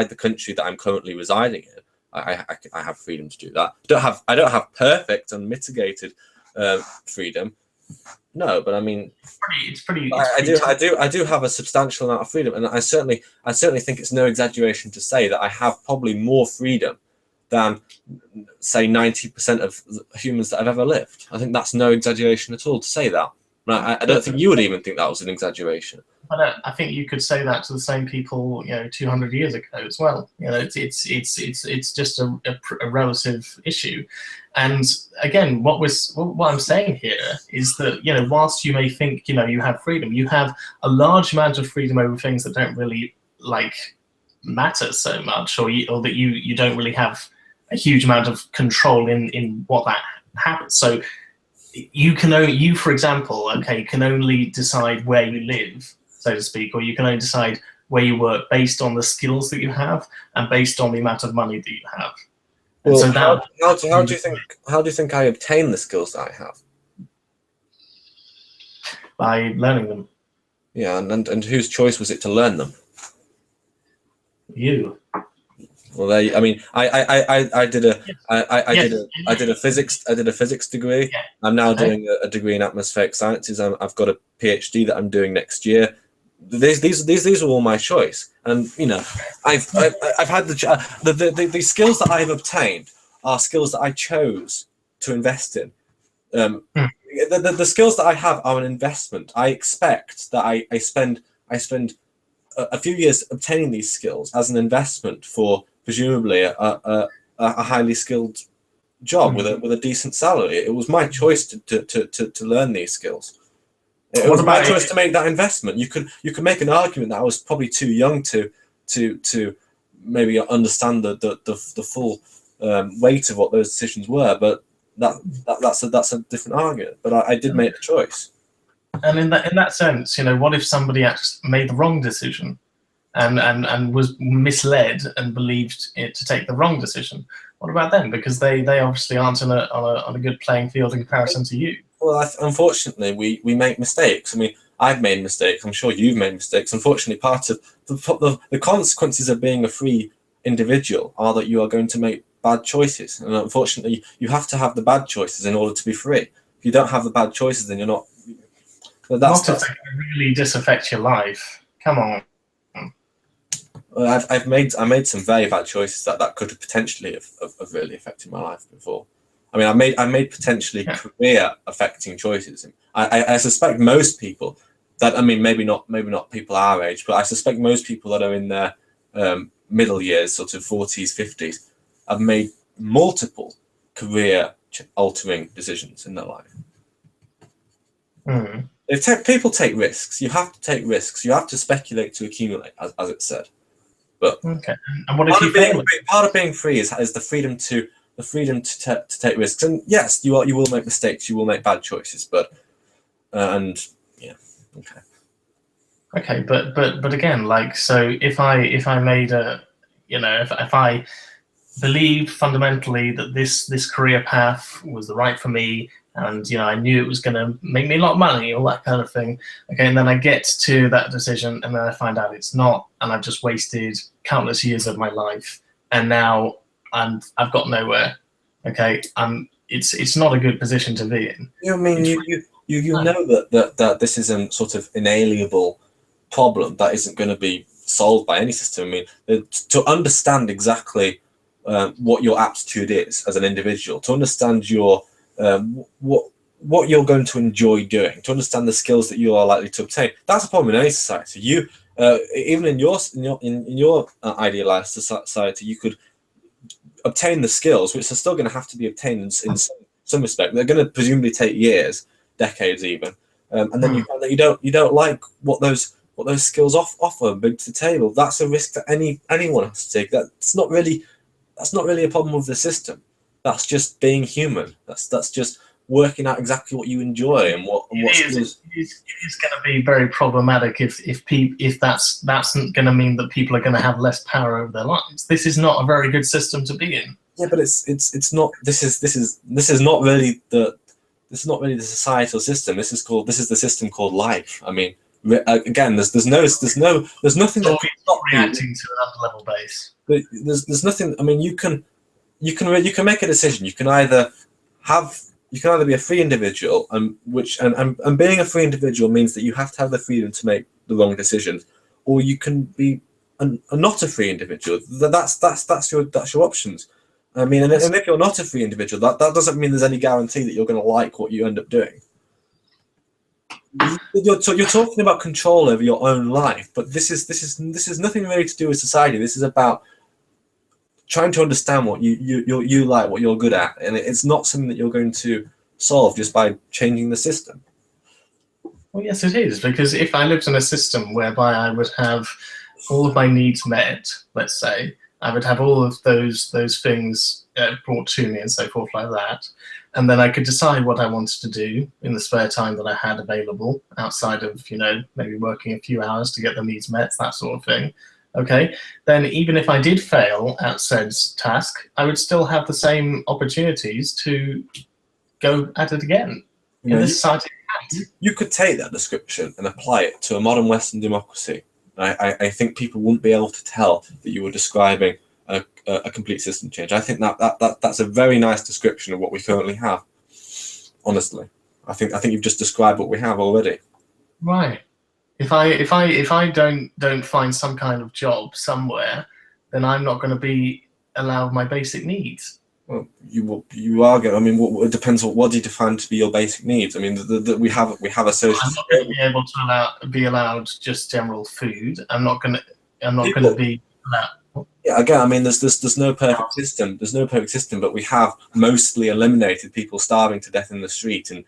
the country that I'm currently residing in, I have freedom to do that. I don't have perfect and mitigated freedom. No, but I mean, I do have a substantial amount of freedom, and I certainly think it's no exaggeration to say that I have probably more freedom than, say, 90% of humans that have ever lived. I think that's no exaggeration at all to say that. I don't think you would even think that was an exaggeration. I think you could say that to the same people, 200 years ago as well. It's just a relative issue. And again, what I'm saying here is that, whilst you may think, you have freedom, you have a large amount of freedom over things that don't really matter so much, or that you don't really have a huge amount of control in what that happens. So you, for example, can only decide where you live, so to speak, or you can only decide where you work based on the skills that you have and based on the amount of money that you have. And Well, so that how do you think I obtain the skills that I have? by learning them, Yeah, and whose choice was it to learn them? you. Well, I mean, I did a Yes. did Yes. a I did a physics degree. Yeah. I'm now Okay. doing a degree in atmospheric sciences. I've got a PhD that I'm doing next year. These are all my choice, and you know, I've had the skills that I've obtained are skills that I chose to invest in. Um, Hmm. the skills that I have are an investment. I expect that I spend a few years obtaining these skills as an investment for presumably a highly skilled job Hmm. with a decent salary. It was my choice to learn these skills. It What was my about choice to make that investment. You could make an argument that I was probably too young to maybe understand the full weight of what those decisions were, but that's a different argument. But I did make the choice. and in that sense, what if somebody actually made the wrong decision and was misled and believed it to take the wrong decision? What about them? Because they obviously aren't on a good playing field in comparison to you. Well, unfortunately, we make mistakes. I mean, I've made mistakes. I'm sure you've made mistakes. Unfortunately, part of the consequences of being a free individual are that you are going to make bad choices. And unfortunately, you have to have the bad choices in order to be free. If you don't have the bad choices, then you're not. Not if they can really disaffect your life. Come on. I made some very bad choices that could have potentially have really affected my life before. I mean, I made potentially career affecting choices. I suspect most people that, I mean, maybe not people our age, but I suspect most people that are in their middle years, sort of 40s, 50s, have made multiple career altering decisions in their life. Mm. People take risks. You have to take risks. You have to speculate to accumulate, as it said. But okay, and what if you fail? Part of being free is the freedom to take risks. And yes, you will make mistakes. You will make bad choices. But and yeah, okay. Okay, but again, like, so if I made a, if I believed fundamentally that this career path was the right for me, and I knew it was going to make me a lot of money, all that kind of thing. Okay, and then I get to that decision, and then I find out it's not, and I've just wasted countless years of my life, and now I've got nowhere. Okay, it's not a good position to be in. I mean, you know that this is a sort of inalienable problem that isn't going to be solved by any system. I mean, to understand exactly what your aptitude is as an individual, to understand your what you're going to enjoy doing, to understand the skills that you are likely to obtain. That's a problem in any society. You even in your idealized society, you could obtain the skills, which are still going to have to be obtained in some respect. They're going to presumably take years, decades even, and then you don't like what those skills offer, bring to the table. That's a risk that anyone has to take. That's not really a problem with the system. That's just being human. That's just working out exactly what you enjoy and what skills. It is going to be very problematic if that's going to mean that people are going to have less power over their lives. This is not a very good system to be in. Yeah, but it's not. This is not really the societal system. This is the system called life. I mean, again, there's nothing So that can stop reacting to an underlevel base. There's nothing. I mean, you can make a decision. You can either be a free individual, and being a free individual means that you have to have the freedom to make the wrong decisions, or you can be not a free individual. That's your options. I mean, and if you're not a free individual, that doesn't mean there's any guarantee that you're going to like what you end up doing. You're talking about control over your own life, but this is nothing really to do with society. This is about trying to understand what you like, what you're good at, and it's not something that you're going to solve just by changing the system. Well, yes, it is, because if I lived in a system whereby I would have all of my needs met, let's say, I would have all of those things brought to me and so forth like that, and then I could decide what I wanted to do in the spare time that I had available outside of maybe working a few hours to get the needs met, that sort of thing. okay, then even if I did fail at said task, I would still have the same opportunities to go at it again. In this society, you could take that description and apply it to a modern Western democracy. I think people wouldn't be able to tell that you were describing a complete system change. I think that's a very nice description of what we currently have. Honestly, I think you've just described what we have already. Right. If I don't find some kind of job somewhere, then I'm not going to be allowed my basic needs. Well, you are going. I mean, it depends on what do you define to be your basic needs. I mean, we have a social. I'm not going to be able to be allowed just general food. I'm not going to be allowed. Yeah, again, I mean, there's no perfect system. There's no perfect system, but we have mostly eliminated people starving to death in the street in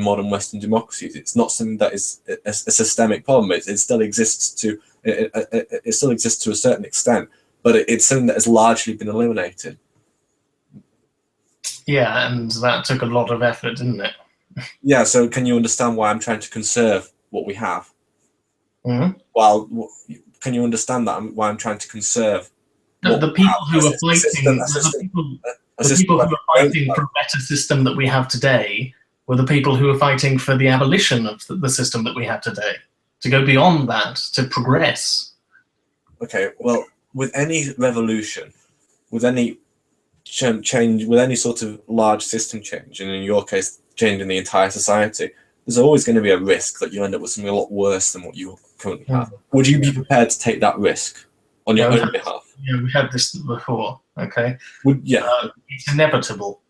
modern Western democracies. It's not something that is a systemic problem. It still exists to it still exists to a certain extent, but it's something that has largely been eliminated. Yeah, and that took a lot of effort, didn't it? Yeah, so can you understand why I'm trying to conserve what we have? Mm-hmm. Well, can you understand that why I'm trying to conserve? The people who are fighting, the people who are fighting for a better system that we have today, were the people who are fighting for the abolition of the system that we have today. To go beyond that, to progress. Okay, well, with any revolution, with any change, with any sort of large system change, and in your case, changing the entire society, there's always going to be a risk that you end up with something a lot worse than what you currently have. Would you be prepared to take that risk on your own behalf? Yeah, we had this before. Okay. Yeah. It's inevitable.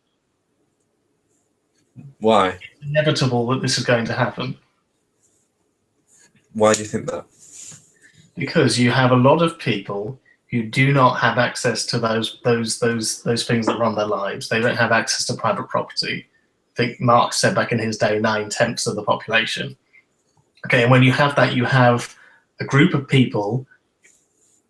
Why? It's inevitable that this is going to happen. Why do you think that? Because you have a lot of people who do not have access to those things that run their lives. They don't have access to private property. I think Marx said back in his day 9/10 of the population. Okay, and when you have that, you have a group of people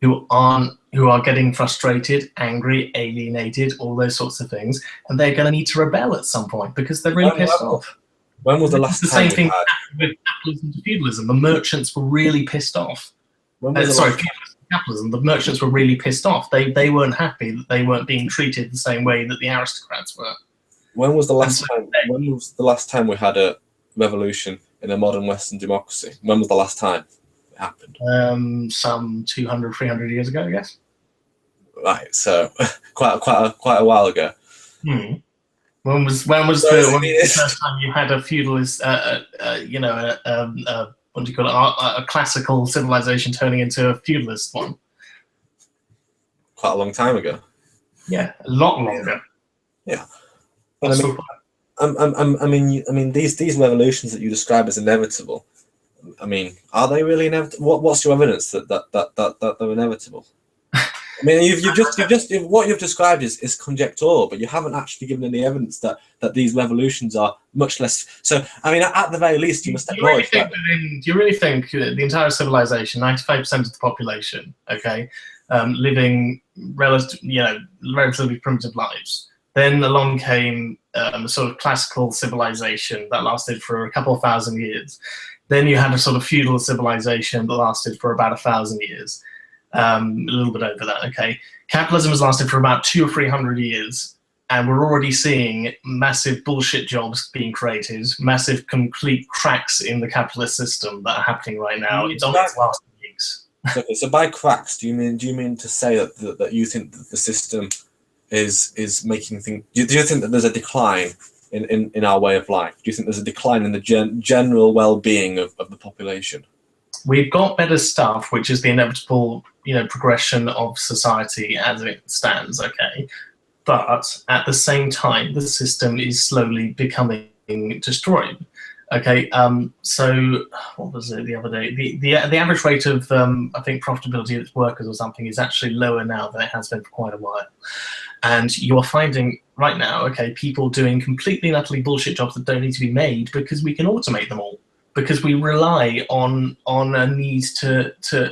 who are getting frustrated, angry, alienated, all those sorts of things, and they're going to need to rebel at some point because they're really pissed off. When was the last time? The same thing happened with capitalism to feudalism. The merchants were really pissed off. Capitalism, the merchants were really pissed off. They weren't happy that they weren't being treated the same way that the aristocrats were. When was the last time? When was the last time we had a revolution in a modern Western democracy? When was the last time it happened? Some 200, 300 years ago, I guess. Right, so quite a while ago. When was the first time you had a feudalist, what do you call it, a classical civilization turning into a feudalist one? Quite a long time ago. Yeah, a lot longer. Yeah, but I mean, these revolutions that you describe as inevitable. I mean, are they really inevitable? What's your evidence that they're inevitable? I mean, what you've described is conjectural, but you haven't actually given any evidence that these revolutions are much less. So, I mean, at the very least, you must acknowledge that. Do you really think the entire civilization, 95% of the population, okay, living relatively primitive lives? Then along came a sort of classical civilization that lasted for a couple of thousand years. Then you had a sort of feudal civilization that lasted for about 1,000 years. A little bit over that, okay. Capitalism has lasted for about 200 or 300 years, and we're already seeing massive bullshit jobs being created, massive complete cracks in the capitalist system that are happening right now. It's on its last legs. Okay, so by cracks, do you mean to say that you think that the system is making things? Do you think that there's a decline in our way of life? Do you think there's a decline in the general well-being of the population? We've got better stuff, which is the inevitable, progression of society as it stands, okay? But at the same time, the system is slowly becoming destroyed, okay? So what was it the other day? The average rate of, I think, profitability of its workers or something is actually lower now than it has been for quite a while. And you are finding right now, okay, people doing completely and utterly bullshit jobs that don't need to be made because we can automate them all. Because we rely on a need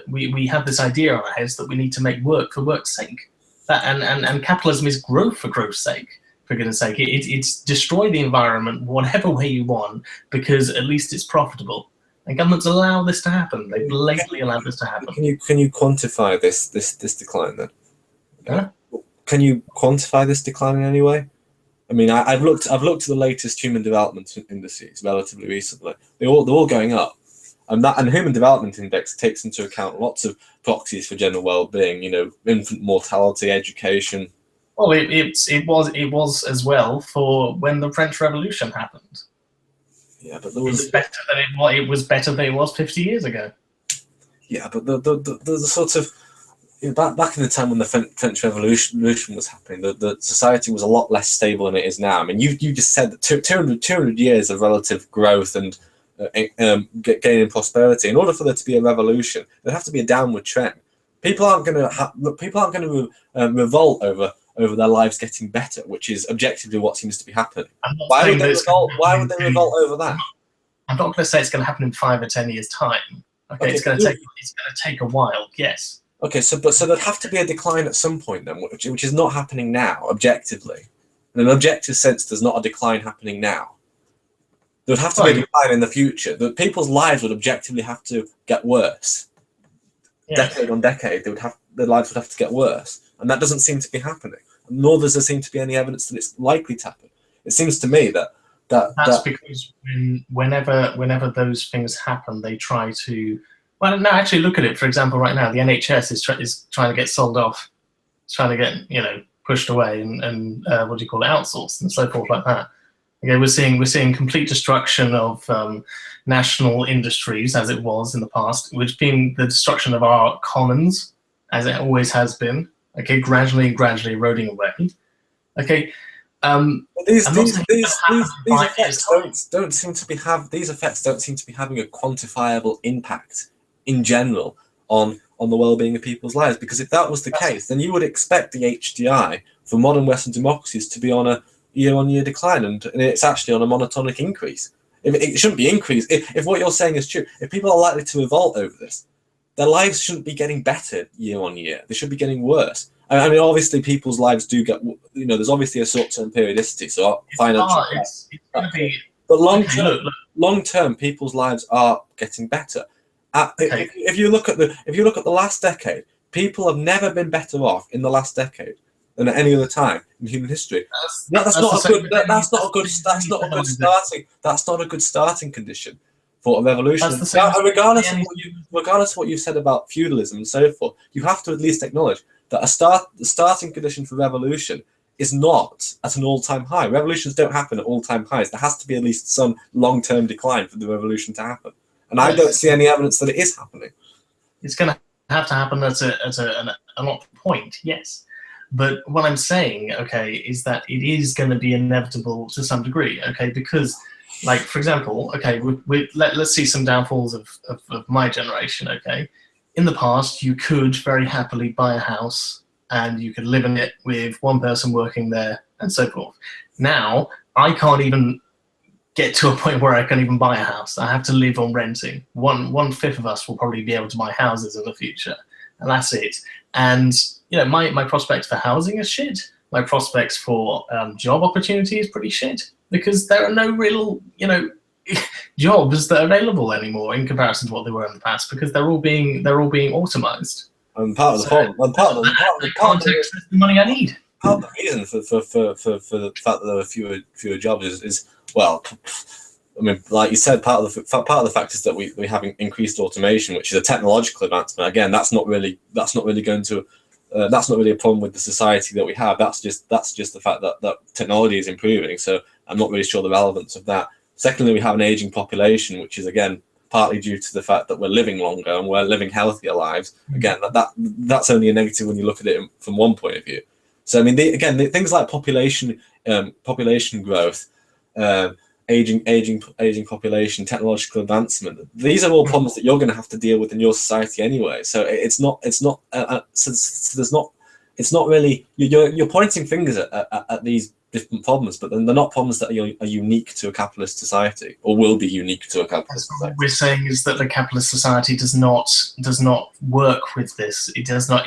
we have this idea in our heads that we need to make work for work's sake. And capitalism is growth for growth's sake, for goodness sake. It's destroy the environment whatever way you want because at least it's profitable. And governments allow this to happen. They blatantly allow this to happen. Can you quantify this decline then? Huh? Can you quantify this decline in any way? I mean, I've looked at the latest human development indices relatively recently. They're all going up, and the Human Development Index takes into account lots of proxies for general well-being. You know, infant mortality, education. Well, it was as well for when the French Revolution happened. Yeah, but there was it was better than it was 50 years ago. Yeah, but the sort of back in the time when the French Revolution was happening, the society was a lot less stable than it is now. I mean, you just said that 200 years of relative growth and gaining prosperity. In order for there to be a revolution, there'd have to be a downward trend. People aren't going to revolt over their lives getting better, which is objectively what seems to be happening. Why would they revolt over that? I'm not going to say it's going to happen in 5 or 10 years' time. Okay, it's going to take a while. Yes. Okay, so there'd have to be a decline at some point then, which is not happening now, objectively. In an objective sense, there's not a decline happening now. There would have to be a decline in the future. The people's lives would objectively have to get worse. Yeah. Decade on decade, their lives would have to get worse, and that doesn't seem to be happening. Nor does there seem to be any evidence that it's likely to happen. It seems to me that's because whenever those things happen, they try to. Well, no, actually, look at it. For example, right now, the NHS is trying to get sold off. It's trying to get pushed away and what do you call it, outsourced and so forth like that. Okay, we're seeing complete destruction of national industries as it was in the past, which being the destruction of our commons, as it always has been. Okay, gradually eroding away. Okay. These effects don't seem to be having a quantifiable impact in general on the well-being of people's lives. Because if that was the case, then you would expect the HDI for modern Western democracies to be on a year-on-year decline, and it's actually on a monotonic increase. It shouldn't be increased. If what you're saying is true, if people are likely to revolt over this, their lives shouldn't be getting better year on year. They should be getting worse. I mean, obviously, people's lives do get. There's obviously a short-term periodicity. So financial. It's going to be. But long term, people's lives are getting better. If you look at the last decade, people have never been better off in the last decade than at any other time in human history. That's not a good starting condition for a revolution. Regardless of what you said about feudalism and so forth, you have to at least acknowledge that the starting condition for revolution is not at an all-time high. Revolutions don't happen at all-time highs. There has to be at least some long-term decline for the revolution to happen. And I don't see any evidence that it is happening. It's going to have to happen at an point, yes. But what I'm saying, okay, is that it is going to be inevitable to some degree, okay, because, like, for example, okay, let's see some downfalls of my generation, okay. In the past, you could very happily buy a house and you could live in it with one person working there and so forth. Now, I can't even get to a point where I can even buy a house. I have to live on renting. One fifth of us will probably be able to buy houses in the future, and that's it. And my prospects for housing is shit. My prospects for job opportunity is pretty shit, because there are no real jobs that are available anymore in comparison to what they were in the past, because they're all being automized. And part of the context is the money I need. Part of the reason for the fact that there are fewer jobs is well, I mean, like you said, part of the fact is that we have increased automation, which is a technological advancement. Again, that's not really going to that's not really a problem with the society that we have. That's just the fact that technology is improving. So I'm not really sure the relevance of that. Secondly, we have an aging population, which is again partly due to the fact that we're living longer and we're living healthier lives. Again, that's only a negative when you look at it from one point of view. So I mean, things like population growth, aging population, technological advancement. These are all problems that you're going to have to deal with in your society anyway. So it's not really you're pointing fingers at these different problems, but then they're not problems that are unique to a capitalist society or will be unique to a capitalist society. What we're saying is that the capitalist society does not work with this. It does not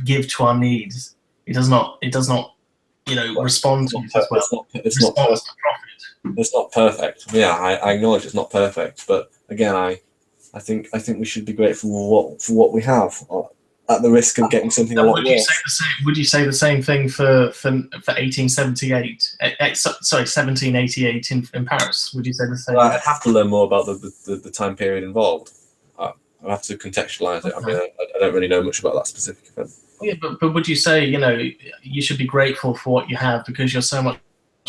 give to our needs. It does not respond to it as well. It's not personal. Profit. It's not perfect. Yeah, I acknowledge it's not perfect, but again, I think we should be grateful for what we have, at the risk of getting something a lot worse. Would you say the same thing for 1878? Sorry, 1788 in Paris. Would you say the same? Well, I'd have to learn more about the time period involved. I'd have to contextualize it. I mean, I don't really know much about that specific event. Yeah, but would you say, you should be grateful for what you have because you're so much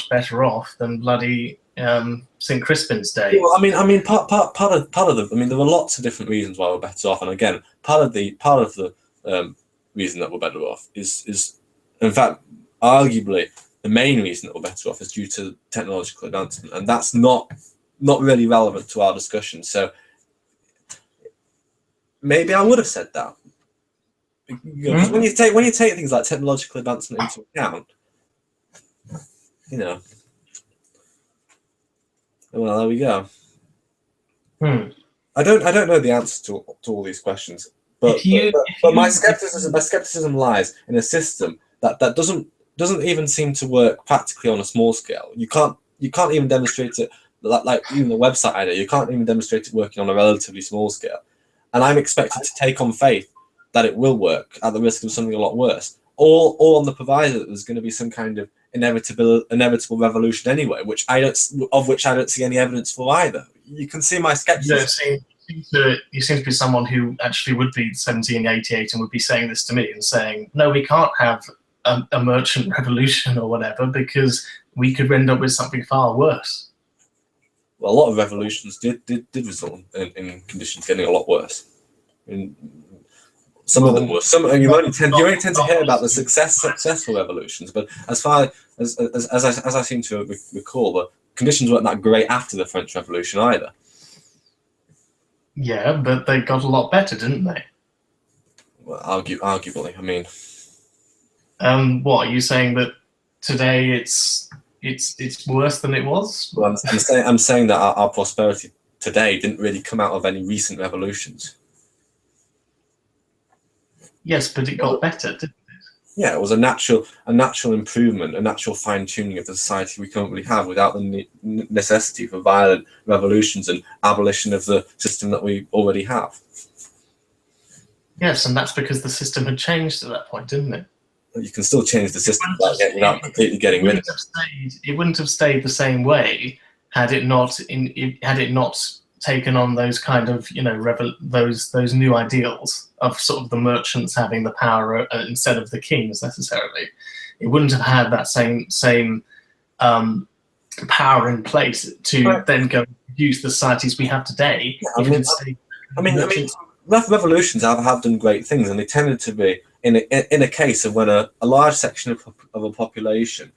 better off than bloody St. Crispin's Day? Well, I mean, part of the. I mean, there were lots of different reasons why we're better off, and again, part of the reason that we're better off is, in fact, arguably the main reason that we're better off is due to technological advancement, and that's not really relevant to our discussion. So maybe I would have said that. Because when you take things like technological advancement into account, well, there we go. I don't know the answer to all these questions, but my skepticism lies in a system that doesn't even seem to work practically on a small scale. You can't even demonstrate it, like even the website idea. You can't even demonstrate it working on a relatively small scale, and I'm expected to take on faith that it will work at the risk of something a lot worse, or on the proviso that there's going to be some kind of inevitable revolution anyway, which I don't see any evidence for either. You can see my skepticism. You seem to be someone who actually would be 1788 and would be saying this to me and saying, no, we can't have a merchant revolution or whatever because we could end up with something far worse. Well, a lot of revolutions did result in conditions getting a lot worse. Some of them were. You only tend to hear about the successful revolutions, but as far as I seem to recall, the conditions weren't that great after the French Revolution either. Yeah, but they got a lot better, didn't they? Well, arguably, I mean. What are you saying, that today it's worse than it was? Well, I'm saying that our prosperity today didn't really come out of any recent revolutions. Yes, but it got better, didn't it? Yeah, it was a natural improvement, a natural fine-tuning of the society we currently have without the necessity for violent revolutions and abolition of the system that we already have. Yes, and that's because the system had changed at that point, didn't it? You can still change the system without completely getting rid of it. It wouldn't have stayed the same way had it not taken on those kind of, those new ideals of sort of the merchants having the power instead of the kings necessarily. It wouldn't have had that same power in place to then go use the societies we have today. Revolutions have done great things, and they tended to be in a case of when a large section of a population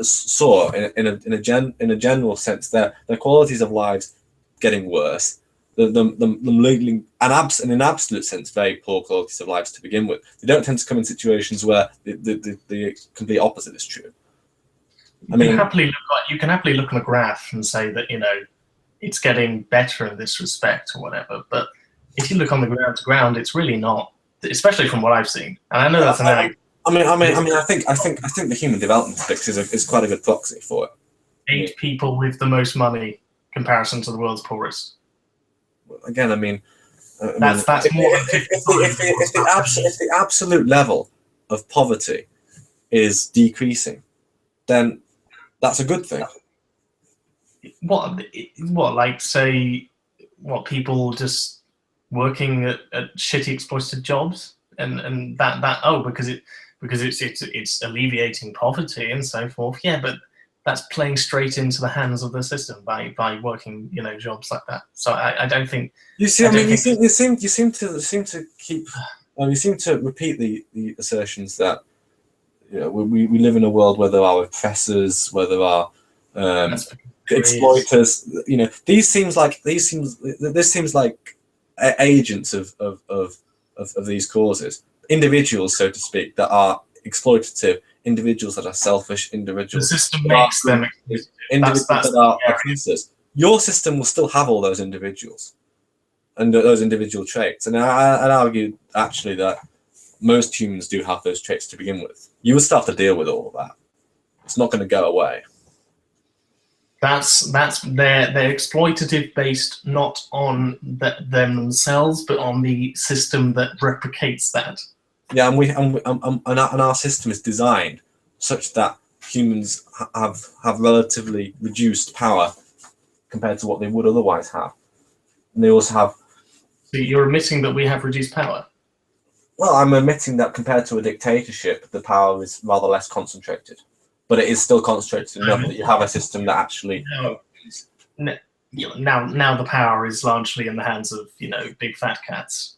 saw in a general sense their qualities of lives getting worse, them leading in an absolute sense very poor qualities of lives to begin with. They don't tend to come in situations where the complete opposite is true. You can happily look on a graph and say that it's getting better in this respect or whatever, but if you look on the ground, it's really not, especially from what I've seen. And I know that's an anecdote. I think the Human Development Index is quite a good proxy for it. 8 people with the most money comparison to the world's poorest. Again, that's more than 50. If the absolute level of poverty is decreasing, then that's a good thing. What like say what people just working at shitty exploited jobs and that because it's alleviating poverty and so forth. Yeah, but that's playing straight into the hands of the system by working jobs like that. So I don't think you seem to repeat the assertions that we live in a world where there are oppressors, where there are exploiters. This seems like agents of these causes, individuals, so to speak, that are exploitative, individuals that are selfish, individuals. The system makes them individuals that are oppressors. Your system will still have all those individuals and those individual traits. And I'd argue actually that most humans do have those traits to begin with. You will still have to deal with all of that. It's not going to go away. They're exploitative based not on them themselves, but on the system that replicates that. Yeah, and our system is designed such that humans have relatively reduced power compared to what they would otherwise have, and they also have. So you're admitting that we have reduced power? Well, I'm admitting that compared to a dictatorship, the power is rather less concentrated, but it is still concentrated enough that you have a system that actually. Now the power is largely in the hands of big fat cats.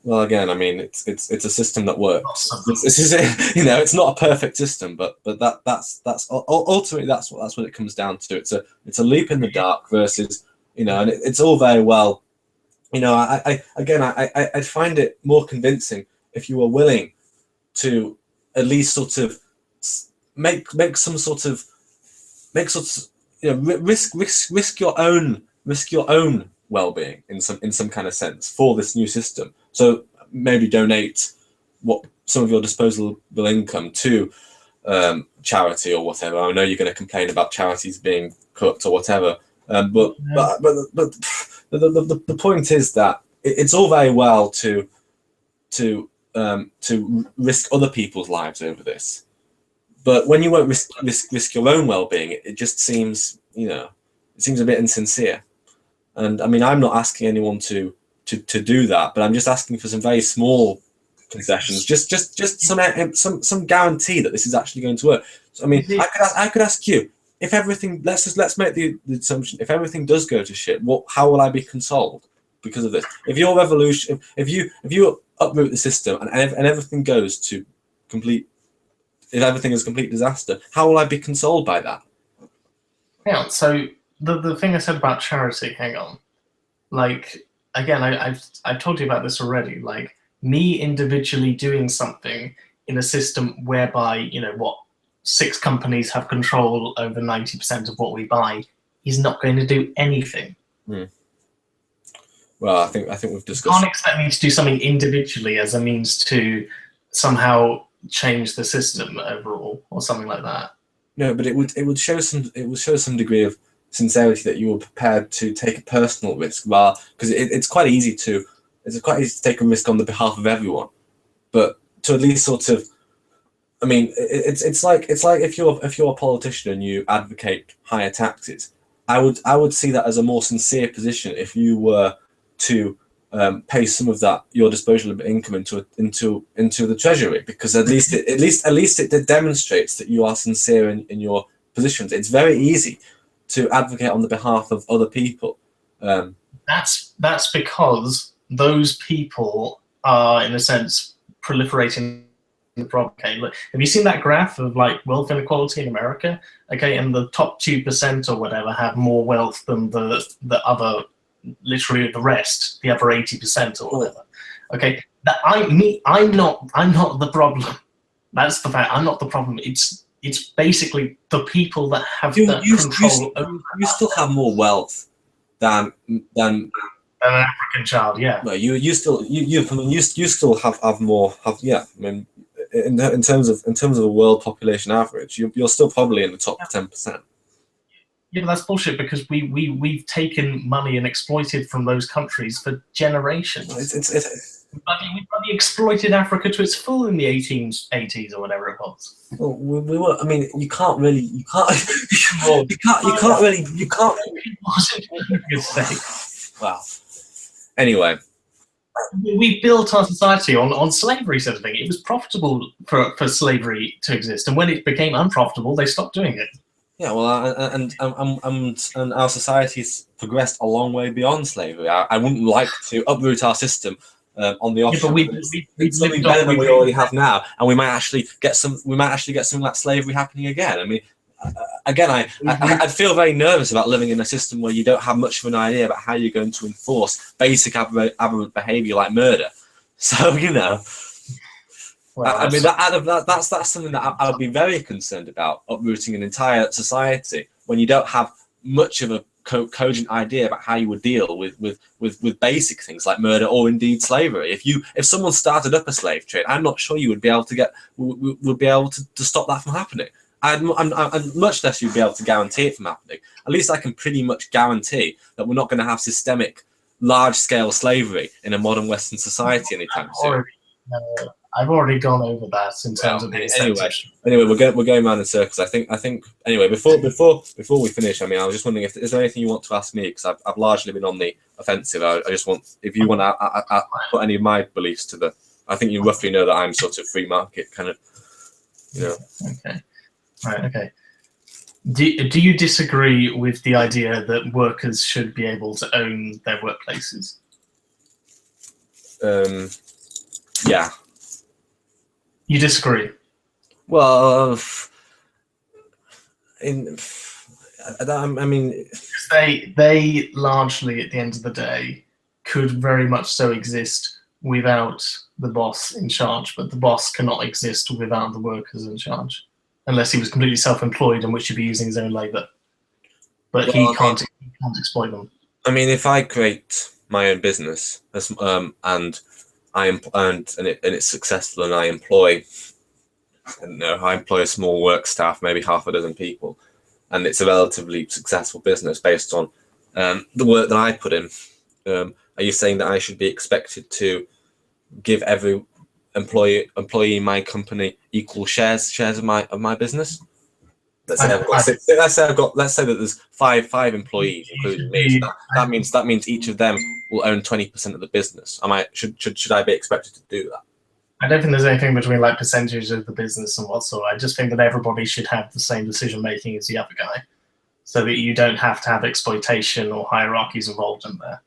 Well, again, I mean, it's a system that works. It's not a perfect system, but that's ultimately that's what it comes down to. It's a leap in the dark versus and it's all very well. I find it more convincing if you are willing to at least sort of make some sort of risk your own well-being in some kind of sense for this new system. So maybe donate some of your disposable income to charity or whatever. I know you're going to complain about charities being corrupt or whatever, but the point is that it's all very well to risk other people's lives over this, but when you won't risk your own well-being, it just seems it seems a bit insincere. And I mean, I'm not asking anyone to do that, but I'm just asking for some very small concessions, just some guarantee that this is actually going to work. So, I mean, I could ask you, if everything, let's make the assumption, if everything does go to shit, how will I be consoled because of this? If your revolution, if you uproot the system and everything goes to complete, if everything is a complete disaster, how will I be consoled by that? Yeah. So the thing I said about charity, hang on, like again, I've told you about this already. Like me individually doing something in a system whereby 6 companies have control over 90% of what we buy is not going to do anything. Well, I think we've discussed. You can't expect me to do something individually as a means to somehow change the system overall or something like that. No, but it would show some degree of sincerity that you were prepared to take a personal risk, because it's quite easy to take a risk on the behalf of everyone, but to at least sort of. I mean, it's like if you're a politician and you advocate higher taxes, I would see that as a more sincere position if you were to pay some of that your disposable income into the treasury, because at least it demonstrates that you are sincere in your positions. It's very easy to advocate on the behalf of other people. That's because those people are, in a sense, proliferating the problem. Okay, look, have you seen that graph of like wealth inequality in America? Okay, and the top 2% or whatever have more wealth than the other, literally the rest, the other 80% or whatever. Okay, I'm not the problem. That's the fact. I'm not the problem. It's basically the people that have that control over. You still have more wealth than an African child. Yeah. No, you still have more. Yeah, I mean, in terms of a world population average, you're still probably in the top 10%. Yeah, but that's bullshit, because we've taken money and exploited from those countries for generations. We bloody exploited Africa to its full in the 1880s or whatever it was. Well, we were. I mean, you can't really. Wow. Anyway, we built our society on slavery, sort of thing. It was profitable for slavery to exist, and when it became unprofitable, they stopped doing it. Yeah, well, and our society's progressed a long way beyond slavery. I wouldn't like to uproot our system on the off chance. Yeah, but it's something better than we already have now, and we might actually get some. We might actually get something like slavery happening again. I mean, again, I'd feel very nervous about living in a system where you don't have much of an idea about how you're going to enforce basic aberrant behaviour like murder. So well, I mean that's something that I would be very concerned about, uprooting an entire society when you don't have much of a cogent idea about how you would deal with basic things like murder or indeed slavery. If someone started up a slave trade, I'm not sure you would be able to stop that from happening. I'm much less you'd be able to guarantee it from happening. At least I can pretty much guarantee that we're not going to have systemic, large-scale slavery in a modern Western society anytime soon. I've already gone over that in terms of the incentives. Anyway, we're going around in circles. I think anyway. Before we finish, I mean, I was just wondering if is there anything you want to ask me, because I've largely been on the offensive. I just want, if you want to put any of my beliefs to the. I think you roughly know that I'm sort of free market kind of. Okay. Right. Okay. Do you disagree with the idea that workers should be able to own their workplaces? Yeah. You disagree? Well, I mean, they largely, at the end of the day, could very much so exist without the boss in charge, but the boss cannot exist without the workers in charge, unless he was completely self-employed, in which he'd be using his own labour. But he can't exploit them. I mean, if I create my own business and it's successful, and I employ a small work staff, maybe half a dozen people, and it's a relatively successful business based on the work that I put in. Are you saying that I should be expected to give every employee in my company equal shares of my business? Let's say that there's five employees, including me. So that means each of them will own 20% of the business. Should I be expected to do that? I don't think there's anything between like percentage of the business and whatsoever. I just think that everybody should have the same decision making as the other guy, so that you don't have to have exploitation or hierarchies involved in there.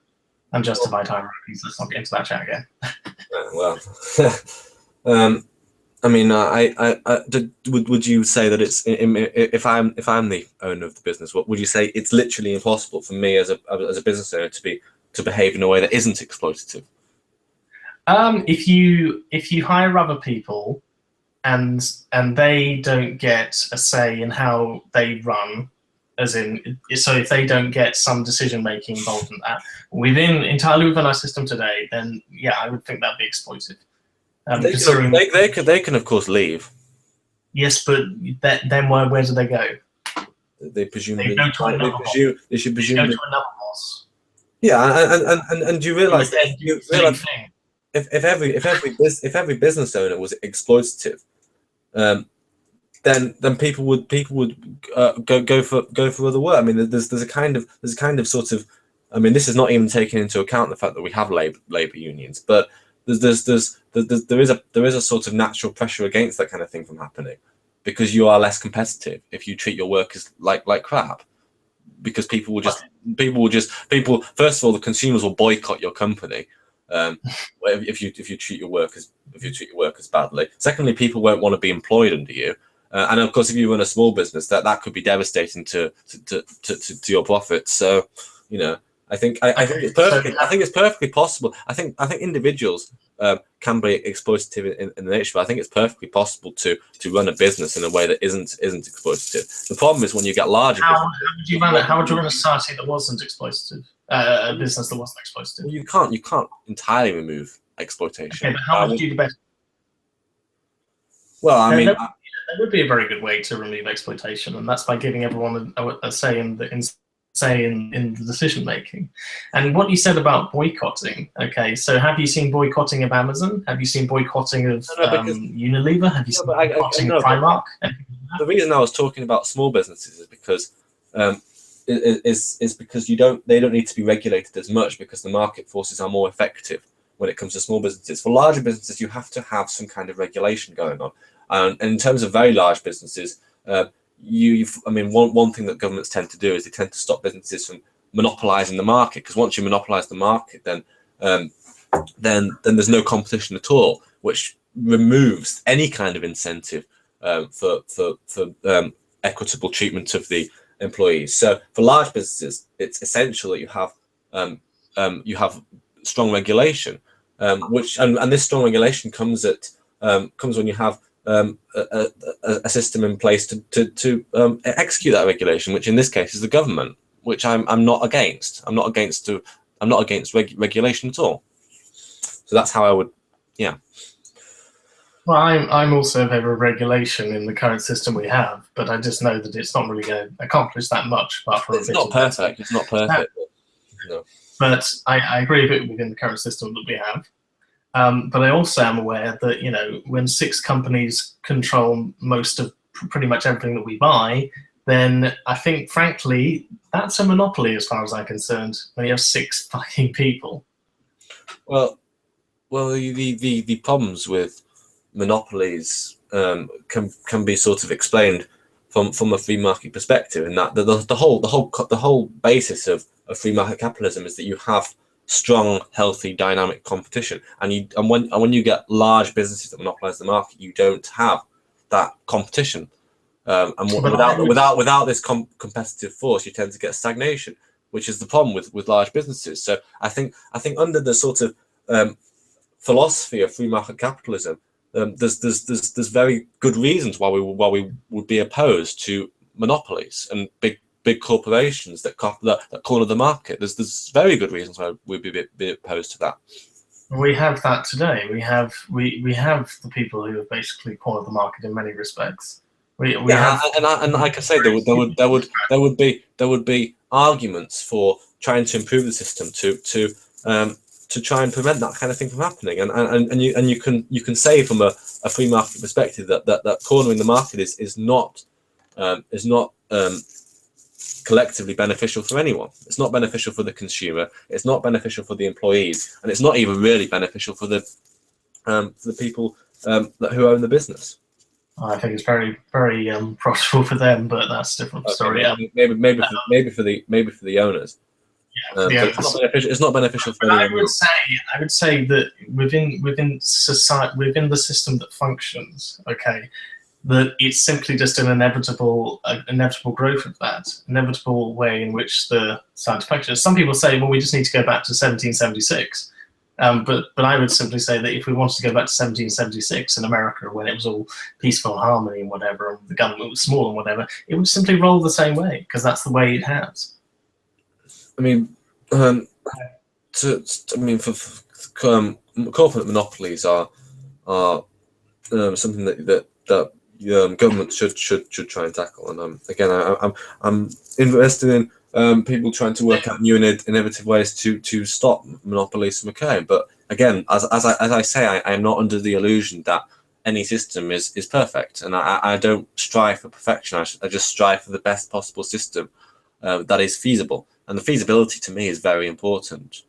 Unjustified hierarchies. Let's not get into that chat again. Well, I mean, would you say that it's if I'm the owner of the business, what would you say? It's literally impossible for me as a business owner to behave in a way that isn't exploitative. If you hire other people, and they don't get a say in how they run, as in, so if they don't get some decision making involved in that entirely within our system today, then yeah, I would think that'd be exploitive. They can of course leave. Yes, but then where do they go? They presumably they should presume go to another boss. Yeah, and you realise if every business owner was exploitative, then people would go for other work. I mean, there's a kind of sort of, I mean, this is not even taking into account the fact that we have labor unions, but there is a sort of natural pressure against that kind of thing from happening, because you are less competitive if you treat your workers like crap, because people first of all, the consumers will boycott your company if you treat your workers badly. Secondly, people won't want to be employed under you, and of course, if you run a small business, that could be devastating to your profits. So, you know, I think it's perfectly possible. I think individuals can be exploitative in the nature, but I think it's perfectly possible to run a business in a way that isn't exploitative. The problem is when you get larger. How would you run a society that wasn't exploitative? A business that wasn't exploitative? Well, you can't entirely remove exploitation. Okay, but how would you do the best? Well, I mean, that would be a very good way to remove exploitation, and that's by giving everyone a say in the decision making. And what you said about boycotting, okay, so have you seen boycotting of Amazon? Have you seen boycotting of Unilever? Have you seen boycotting of Primark? The reason I was talking about small businesses is because because they don't need to be regulated as much, because the market forces are more effective when it comes to small businesses. For larger businesses, you have to have some kind of regulation going on, and in terms of very large businesses, I mean, one thing that governments tend to do is they tend to stop businesses from monopolizing the market, because once you monopolize the market, then there's no competition at all, which removes any kind of incentive for equitable treatment of the employees. So for large businesses, it's essential that you have strong regulation, which and this strong regulation comes when you have a system in place to execute that regulation, which in this case is the government, which I'm not against. I'm not against regulation at all. So that's how I would, yeah. Well, I'm also in favour of regulation in the current system we have, but I just know that it's not really going to accomplish that much apart from It's not perfect. It's not perfect. No. But I agree with it within the current system that we have. But I also am aware that, you know, when 6 companies control most of pretty much everything that we buy, then I think, frankly, that's a monopoly as far as I'm concerned, when you have 6 fucking people. Well, the problems with monopolies can be sort of explained from a free market perspective, in that the whole basis of free market capitalism is that you have strong, healthy, dynamic competition, and when you get large businesses that monopolize the market, you don't have that competition, and without this competitive force, you tend to get stagnation, which is the problem with large businesses. So I think under the sort of philosophy of free market capitalism, there's very good reasons why we would be opposed to monopolies and big corporations that corner the market. There's very good reasons why we'd be opposed to that. We have that today. We have the people who have basically cornered the market in many respects. And like I say, there would be arguments for trying to improve the system to try and prevent that kind of thing from happening. And you can say from a free market perspective that cornering the market is not collectively beneficial for anyone. It's not beneficial for the consumer. It's not beneficial for the employees, and it's not even really beneficial for the people who own the business. I think it's very, very profitable for them, but that's a different story. Maybe for the owners. Yeah, it's not beneficial for anyone. I would say that within society, within the system that functions, okay, that it's simply just an inevitable growth of that, inevitable way in which the society functions. Some people say, well, we just need to go back to 1776. But I would simply say that if we wanted to go back to 1776 in America, when it was all peaceful and harmony and whatever, and the government was small and whatever, it would simply roll the same way, because that's the way it has. I mean, for corporate monopolies are something that government should try and tackle. And again, I'm interested in people trying to work out new and innovative ways to stop monopolies from occurring. But again, as I say, I am not under the illusion that any system is perfect, and I don't strive for perfection. I just strive for the best possible system that is feasible, and the feasibility to me is very important.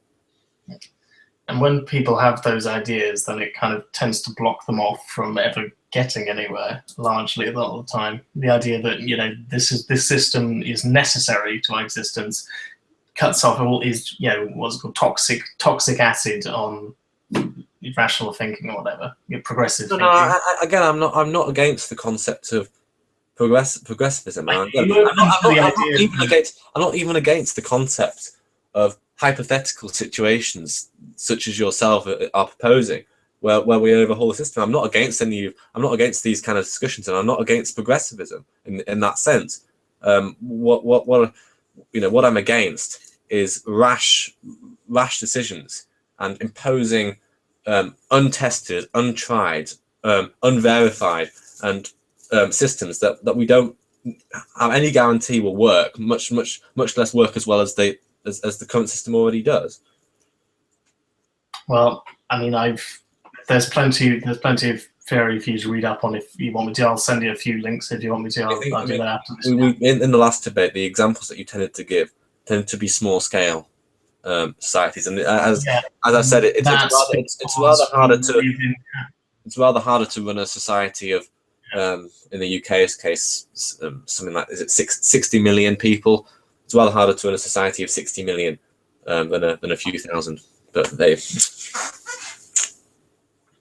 And when people have those ideas, then it kind of tends to block them off from ever getting anywhere, largely a lot of the time. The idea that, you know, this system is necessary to our existence cuts off all what's called toxic acid on rational thinking or whatever, progressive thinking. Again, I'm not against the concept of progressivism. I'm not even against the concept of hypothetical situations such as yourself are proposing, where we overhaul the system. I'm not against these kind of discussions, and I'm not against progressivism in that sense. What I'm against is rash decisions and imposing untested, untried, unverified, and systems that we don't have any guarantee will work, much less work as well as the current system already does. Well, I mean, there's plenty of theory for you to read up on if you want me to. I'll send you a few links if you want me to. I'll do that after this. In the last debate, the examples that you tended to give tended to be small scale societies, and as I said, it's rather harder to run a society of in the UK's case something like 60 million people. It's rather harder to run a society of 60 million than a few thousand. But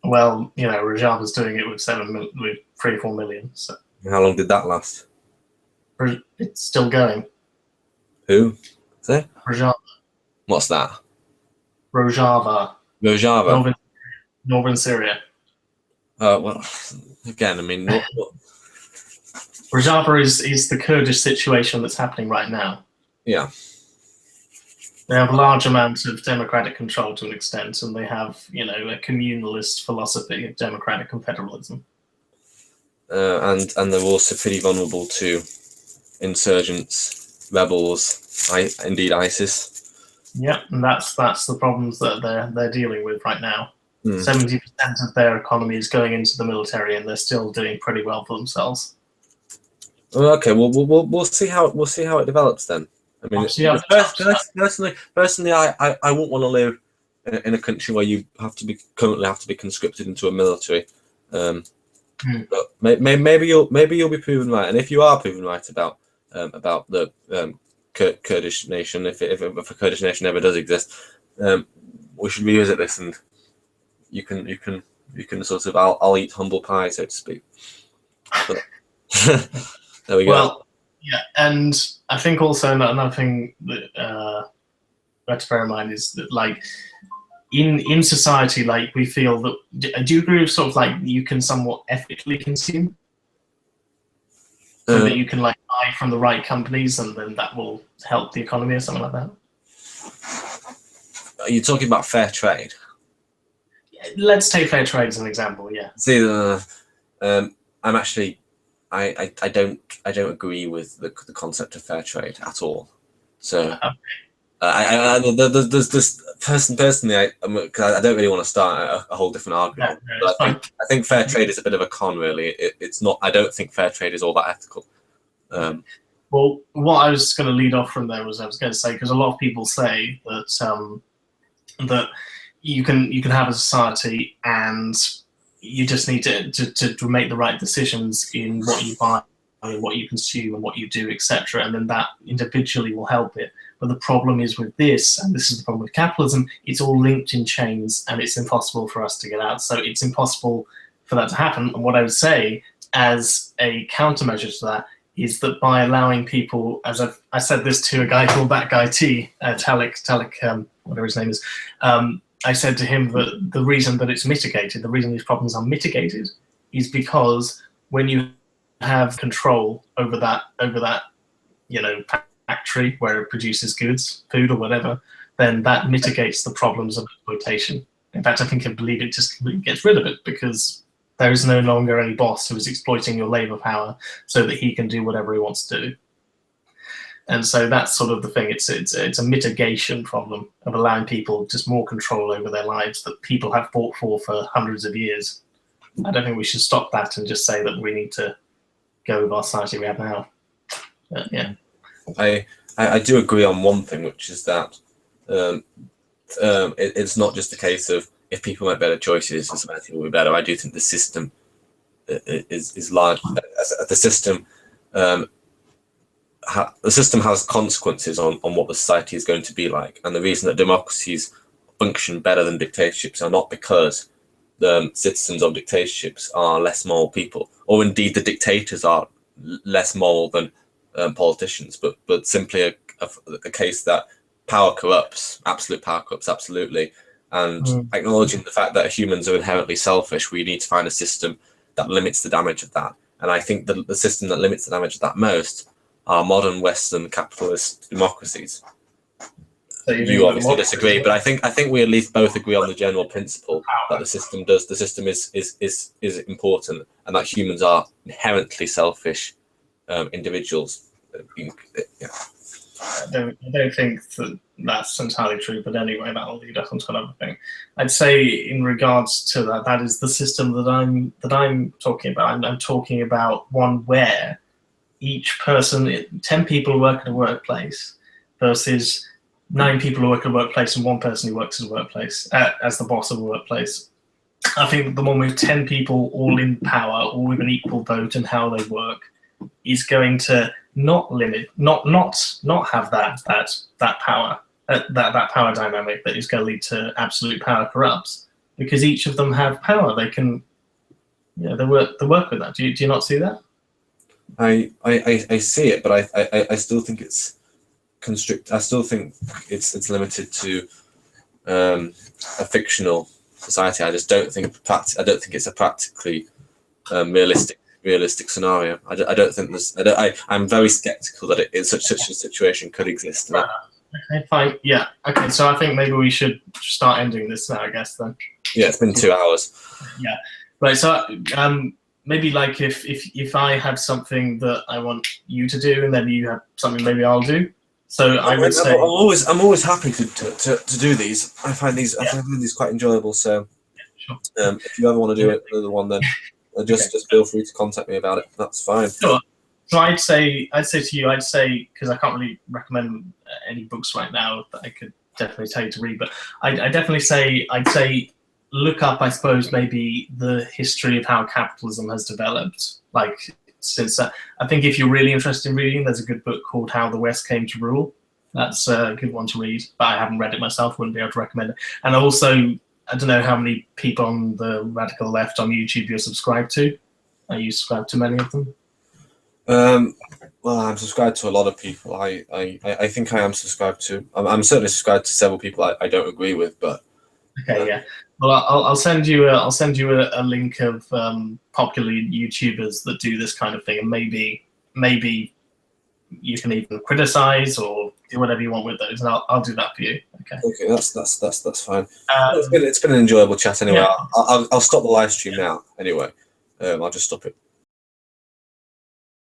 well, you know, Rojava's doing it with 3 or 4 million. So how long did that last? It's still going. Who? Is it? Rojava. What's that? Rojava. Northern Syria. Well, again, I mean, Rojava is the Kurdish situation that's happening right now. Yeah. They have a large amount of democratic control to an extent, and they have, a communalist philosophy of democratic confederalism. And they're also pretty vulnerable to insurgents, rebels, indeed ISIS. Yeah, and that's the problems that they're dealing with right now. 70% of their economy is going into the military, and they're still doing pretty well for themselves. Well, okay, we'll see how it develops then. I mean, personally, I wouldn't want to live in a country where you currently have to be conscripted into a military. But maybe you'll be proven right, and if you are proven right about the Kurdish nation, if a Kurdish nation ever does exist, we should revisit this, and you can sort of I'll eat humble pie, so to speak. But, there we go. Well, yeah, and I think also another thing that we have to bear in mind is that, like, in society, like, we feel that. Do you agree with sort of like you can somewhat ethically consume, so that you can like buy from the right companies, and then that will help the economy or something like that? Are you talking about fair trade? Let's take fair trade as an example. Yeah. See, I'm actually. I don't agree with the concept of fair trade at all. So, there's this personally, because I don't really want to start a whole different argument. But I think fair trade is a bit of a con, really. It's not. I don't think fair trade is all that ethical. Well, what I was going to lead off from there was I was going to say, because a lot of people say that that you can have a society and you just need to make the right decisions in what you buy and what you consume and what you do, etc. And then that individually will help it. But the problem is with this, and this is the problem with capitalism, it's all linked in chains and it's impossible for us to get out. So it's impossible for that to happen. And what I would say as a countermeasure to that is that by allowing people, as I said this to a guy called that guy T, Talik, whatever his name is, I said to him that the reason that it's mitigated, the reason these problems are mitigated, is because when you have control over that, factory where it produces goods, food or whatever, then that mitigates the problems of exploitation. In fact, I believe it just gets rid of it, because there is no longer any boss who is exploiting your labor power so that he can do whatever he wants to do. And so that's sort of the thing. It's a mitigation problem of allowing people just more control over their lives that people have fought for hundreds of years. I don't think we should stop that and just say that we need to go with our society we have now. But, yeah. I do agree on one thing, which is that it's not just a case of if people make better choices, society will be better. I do think the system is large. The system. The system has consequences on what the society is going to be like, and the reason that democracies function better than dictatorships are not because the citizens of dictatorships are less moral people, or indeed the dictators are less moral than politicians, but simply a case that power corrupts, absolute power corrupts, absolutely, and acknowledging the fact that humans are inherently selfish, we need to find a system that limits the damage of that. And I think that the system that limits the damage of that most are modern Western capitalist democracies. So you obviously disagree, but I think we at least both agree on the general principle that the system is important, and that humans are inherently selfish individuals. Yeah. I don't think that's entirely true, but anyway, that'll lead us onto another thing. I'd say in regards to that is the system that I'm talking about. I'm talking about one where each person, 10 people who work in a workplace versus 9 people who work in a workplace and 1 person who works in a workplace as the boss of a workplace. I think the one with 10 people all in power, all with an equal vote in how they work, is going to not have that power, that power dynamic that is going to lead to absolute power corrupts, because each of them have power. They can, they work with that. Do you not see that? I see it, but I still think it's I still think it's limited to a fictional society. I just don't think it's a practically realistic scenario. I don't think I'm very skeptical that such a situation could exist. Okay, fine. Yeah. Okay. So I think maybe we should start ending this now, I guess, then. Yeah, it's been 2 hours. Yeah. Right. So maybe like if I have something that I want you to do, and then you have something maybe I'll do. So I would say I'm always happy to do these. I find these quite enjoyable. So sure. if you ever want to do another one, then just feel free to contact me about it. That's fine. Sure. So I'd say to you, because I can't really recommend any books right now that I could definitely tell you to read, but I'd definitely say look up, I suppose, maybe the history of how capitalism has developed. Like since I think if you're really interested in reading, there's a good book called How the West Came to Rule. That's a good one to read, but I haven't read it myself, wouldn't be able to recommend it. And also, I don't know how many people on the radical left on YouTube you're subscribed to. Are you subscribed to many of them? Well, I'm subscribed to a lot of people. I think I am subscribed to. I'm certainly subscribed to several people I don't agree with, but okay, yeah. Well, I'll send you a link of popular YouTubers that do this kind of thing, and maybe you can even criticize or do whatever you want with those, and I'll do that for you. Okay. Okay, that's fine. It's been an enjoyable chat anyway. Yeah. I'll stop the live stream now. Anyway, I'll just stop it.